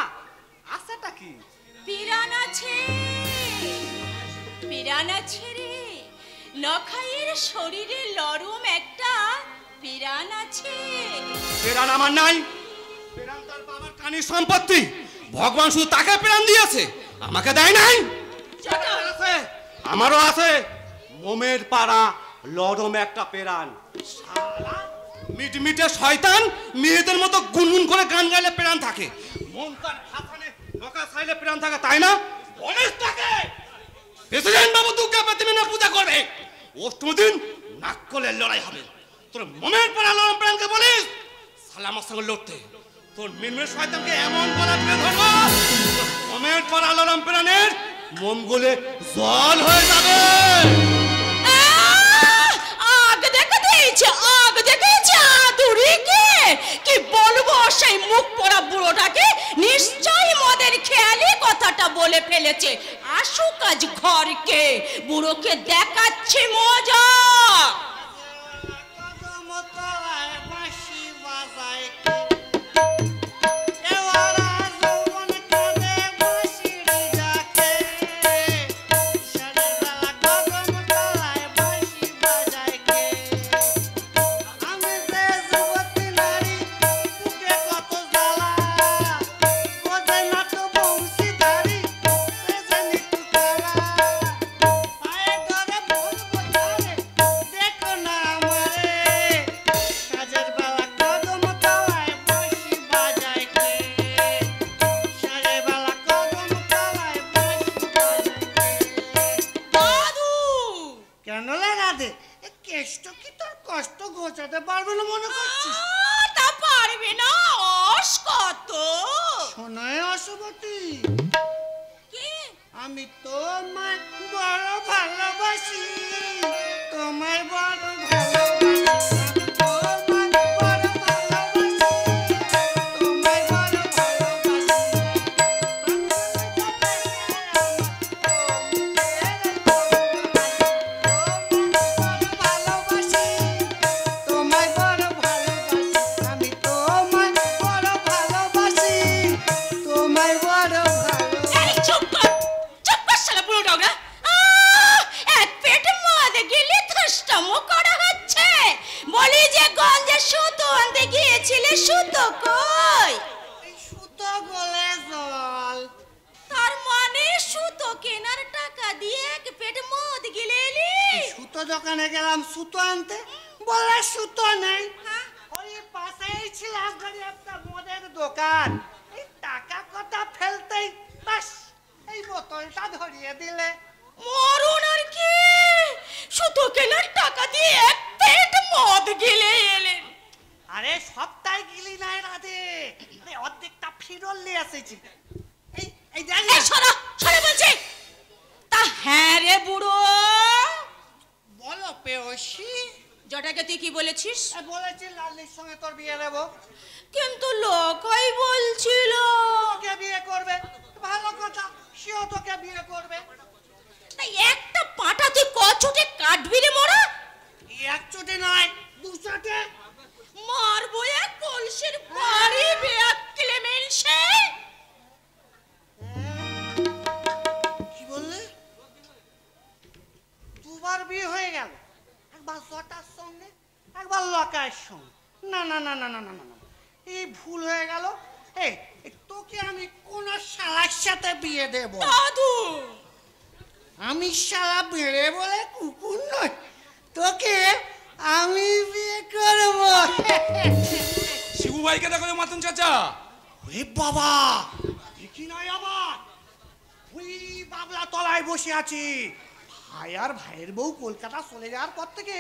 আসাটা কি? পিরান আছে, পিরান আছে রে। নখাইয়ের শরীরে লরম একটা পিরান আছে। পেরান আমার নাই, পেরান তার আমার কানি সম্পত্তি ভগবান শুধু তাকে প্রাণ দিয়েছে, আমাকে দেয় নাই। আছে, আমারও আছে মোমের পাড়া লরম একটা প্রাণ। শালা মিটমিটে শয়তান মেয়েদের মতো গুনগুন করে গান গাইলে প্রাণ থাকে, মন তার হাসানে নকা ছাইলে প্রাণ থাকে, তাই না? বলিস তাকে প্রেসিডেন্ট বাবু দুর্গা প্রতিমা পূজা করবে, অষ্টমদিন নাক্কলের লড়াই হবে। তোর মোমের পাড়া লরম প্রাণকে বলিস শালা আমার সঙ্গে লড়তে, তোর মিনমিন শয়তানকে এমন গলা টিপে ধরবো মোমের পাড়া লরম প্রাণের মোম গলে জল হয়ে যাবে। আগ দেখে দিয়েছে, আগ দেখেছে আদুরিকে। কি বলবো সেই মুখ পোড়া বুড়োটাকে, নিশ্চয়ই মদের খেয়ালি কথাটা বলে ফেলেছে। আসুক আজ ঘরকে, বুড়োকে দেখাচ্ছে মজা। আমি তোমায় বড় ভালোবাসি, তোমায় বড় ভালোবাসি, তোমায় বড় ভালোবাসি, তোমায় বড় ভালোবাসি, তোমায় বড় ভালোবাসি, আমি তোমায় বড় ভালোবাসি, তোমায় বড় সুতো কই? সুতো গলে জল। তার মানে সুতো কেনার টাকা দিয়ে এক পেট মদ গিলে এলি? সুতো দোকানে গেলাম সুতো আনতে, বলে সুতো নেই। ওই পাশেই ছিল একটা মদের দোকান, এই টাকা কথা ফেলতেই বাস এই বোতলটা ধরিয়ে দিলে। মরুন আর কি, সুতো কেনার টাকা দিয়ে এক পেট মদ গিলে এলেন। আরে সবটাই গিলি নাই রাধে, অর্ধেকটা ফিরল নিয়ে এসেছি। এই দেখ, সরা সরা বলছি। তা হ্যাঁ রে বুড়ো, বলো পেয়সী। জটাকে তুই কি বলেছিস? বলেছি লালির সঙ্গে তোর বিয়ে দেবো। কিন্তু লোকই বলছিল তোকে বিয়ে করবে। ভালো কথা, সেও তোকে বিয়ে করবে। তাই একটা পাটা তুই কচুটে কাটবি রে মোরা? এক চোটে নয়, দু চোটে মারবো এক কলসির বাড়ি বেয়াক ক্লেমেন্সে। কি বললে? দুবার বিয়ে হয়ে গেল, একবার জটার সঙ্গে, একবার লকার সঙ্গে। না না না না না না না, এই ভুল হয়ে গেল। এই তোকে আমি কোন শালার সাথে বিয়ে দেব? দাদু, আমি শালা বেড়ে বলে কুকুর নয়, তোকে আমি বিয়ে করব। শিবু ভাইকে দেখো মাতন চাচা। ওরে বাবা, দেখি নাই আবার ওই বাবলা তলায় বসে আছি। ভাই আর ভাইয়ের বউ কলকাতা চলে যাওয়ার পর থেকে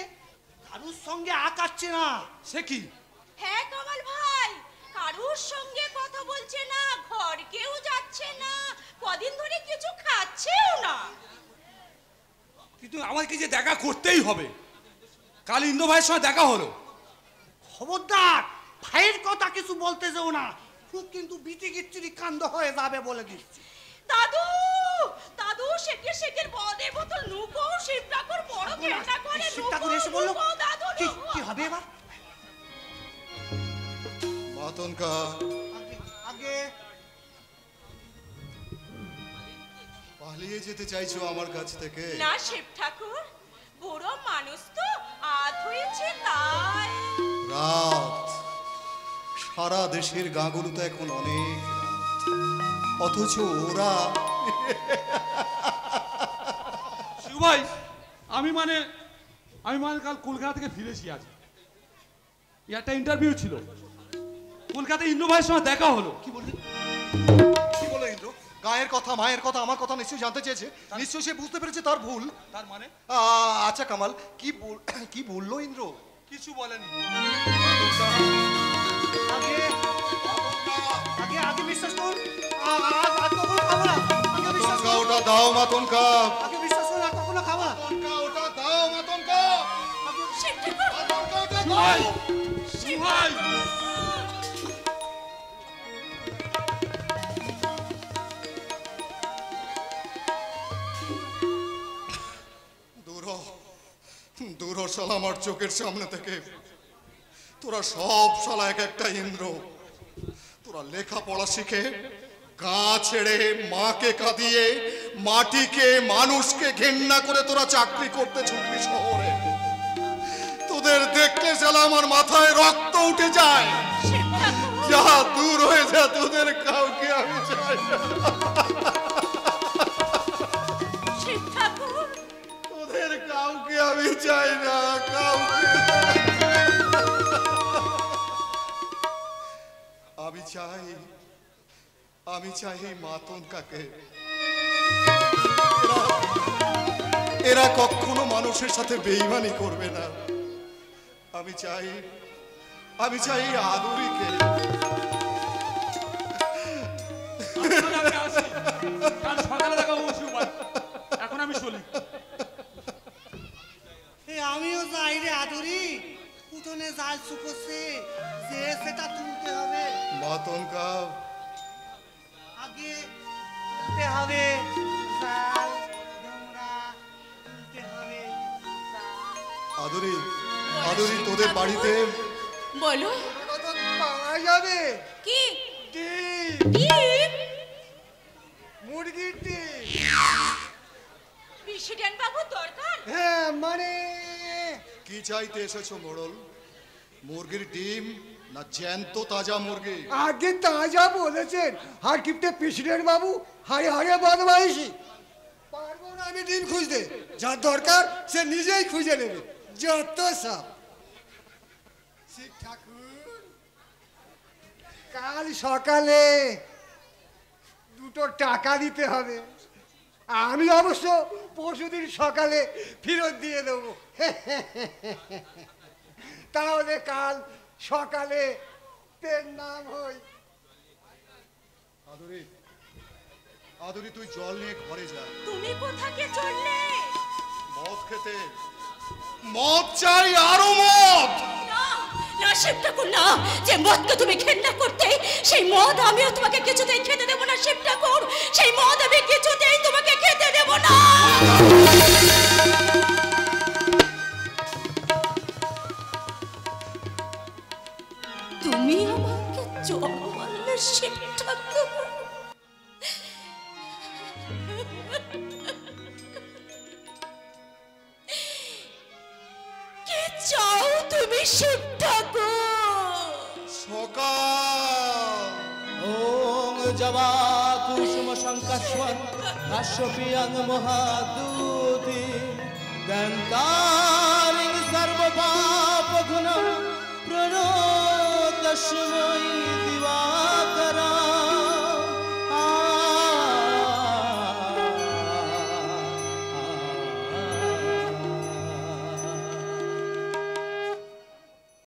কারুর সঙ্গে আকাচ্ছে না। সে কি? হ্যাঁ কামাল ভাই, কারুর সঙ্গে কথা বলছে না, ঘর কেউ যাচ্ছে না, কদিন ধরে কিছু খাচ্ছেও না। কিন্তু আমাকে যে দেখা করতেই হবে, কাল ইন্দ্র ভাইয়ের সঙ্গে দেখা হলো। খবরদার ভাইয়ের কথা কিছু বলতে যাও না, খুব কিন্তু বিটি গিচ্ছিরি কাণ্ড হয়ে যাবে বলে দিচ্ছি। দাদু, দাদু শেখে শেখের বদের বোতল নুকো, শিবঠাকুর বড় ঘেন্না করে শিবঠাকুর এসে বলল, কি হবে এবার? মাতনকা আগে পালিয়ে যেতে চাইছো আমার কাছ থেকে? না শিবঠাকুর, বুড়ো মানুষ তো আধ হয়েছে তাই। রাত সারা দেশের গাঁগুলো তো এখন অনেক রাত, অথচ ওরা শিবু ভাই, আমি মানে কাল কলকাতা থেকে ফিরেছি আজ। একটা ইন্টারভিউ ছিল কলকাতায়, ইন্দ্র ভাইয়ের সঙ্গে দেখা হলো। কি বললি? কি বলে ইন্দ্র? গায়ের কথা, মায়ের কথা, আমার কথা নিশ্চয়ই জানতে চেয়েছে। নিশ্চয়ই সে বুঝতে পেরেছে তার ভুল। তার মানে? আচ্ছা কামাল, কি বললো ইন্দ্র? কিছু বলেনি। আগে বিশ্বাস করুন, ওটা দাও মাতনকা। আগে বিশ্বাস করুন, আর কখনো খাওয়া ওটা দাও মাতনকা। ভাই ভাই, দূর হ শালা আমার চোখের সামনে থেকে। তোরা সব শালা এক একটা ইন্দ্র। তোরা লেখাপড়া শিখে গা ছেড়ে মাকে কাঁদিয়ে মাটিকে মানুষকে ঘেন্না করে তোরা চাকরি করতে ছুটবি শহরে। তোদের দেখলে শালা আমার মাথায় রক্ত উঠে যায়। যা দূর হয়ে যা, তোদের কাউকে আমি চাই না। তোদের কাউকে আমি চাই না, কাউকে। আমি চাই মাতন কাকে। এরা কখনো মানুষের সাথে বেইমানি করবে না। আমি চাই আদুরিকে। সকালে দেখা হবো শিবু ভাই, এখন আমি চলি। আমিও যাই রে আদুরি, উঠোনে জাল শুকোচ্ছে, যে সেটা তুলতে হবে। মাতনকা আগে তুলতে হবে জাল, নোংরা তুলতে হবে। আদুরি তোদের বাড়িতে বলো পাওয়া যাবে কি? ডিম, মুরগির ডিম। প্রেসিডেন্ট বাবু দরকার? হ্যাঁ, মানে কি চাইতে এসেছো মোড়ল? মুরগির ডিম না জ্যান্ত তাজা মুরগি? আগে তাজা বলেছেন, আর কিপটে প্রেসিডেন্ট বাবু হারে হারে বদমাইশি। পারবো না আমি ডিম খুঁজতে, যার দরকার সে নিজেই খুঁজে নেবে। যত সব শিব ঠাকুর, কাল সকালে 2টো টাকা দিতে হবে। আমি অবশ্য পরশুদিন সকালে ফেরত দিয়ে দেবো। তাহলে কাল সকালে তের নাম হই। আদুরি তুই জল নিয়ে ঘরে যা। তুমি কোথাকে চললে? মদ খেতে। মদ চাই, আরো মদ। না শিবঠাকুর না, যে মদকে তুমি ঘেন্না করতে, সেই মদ আমিও তোমাকে কিছুতেই খেতে দেবো না শিবঠাকুর। সেই মদ আমি কিছুতেই তোমাকে খেতে দেবো না। তুমি আমাকে জল মারলে শিবঠাকুর। কি চাও তুমি শিবঠাকুর? সকাল ওং জবা কুসুম শঙ্কাশ্বর কাশ্যপিয়াং মহাদূতি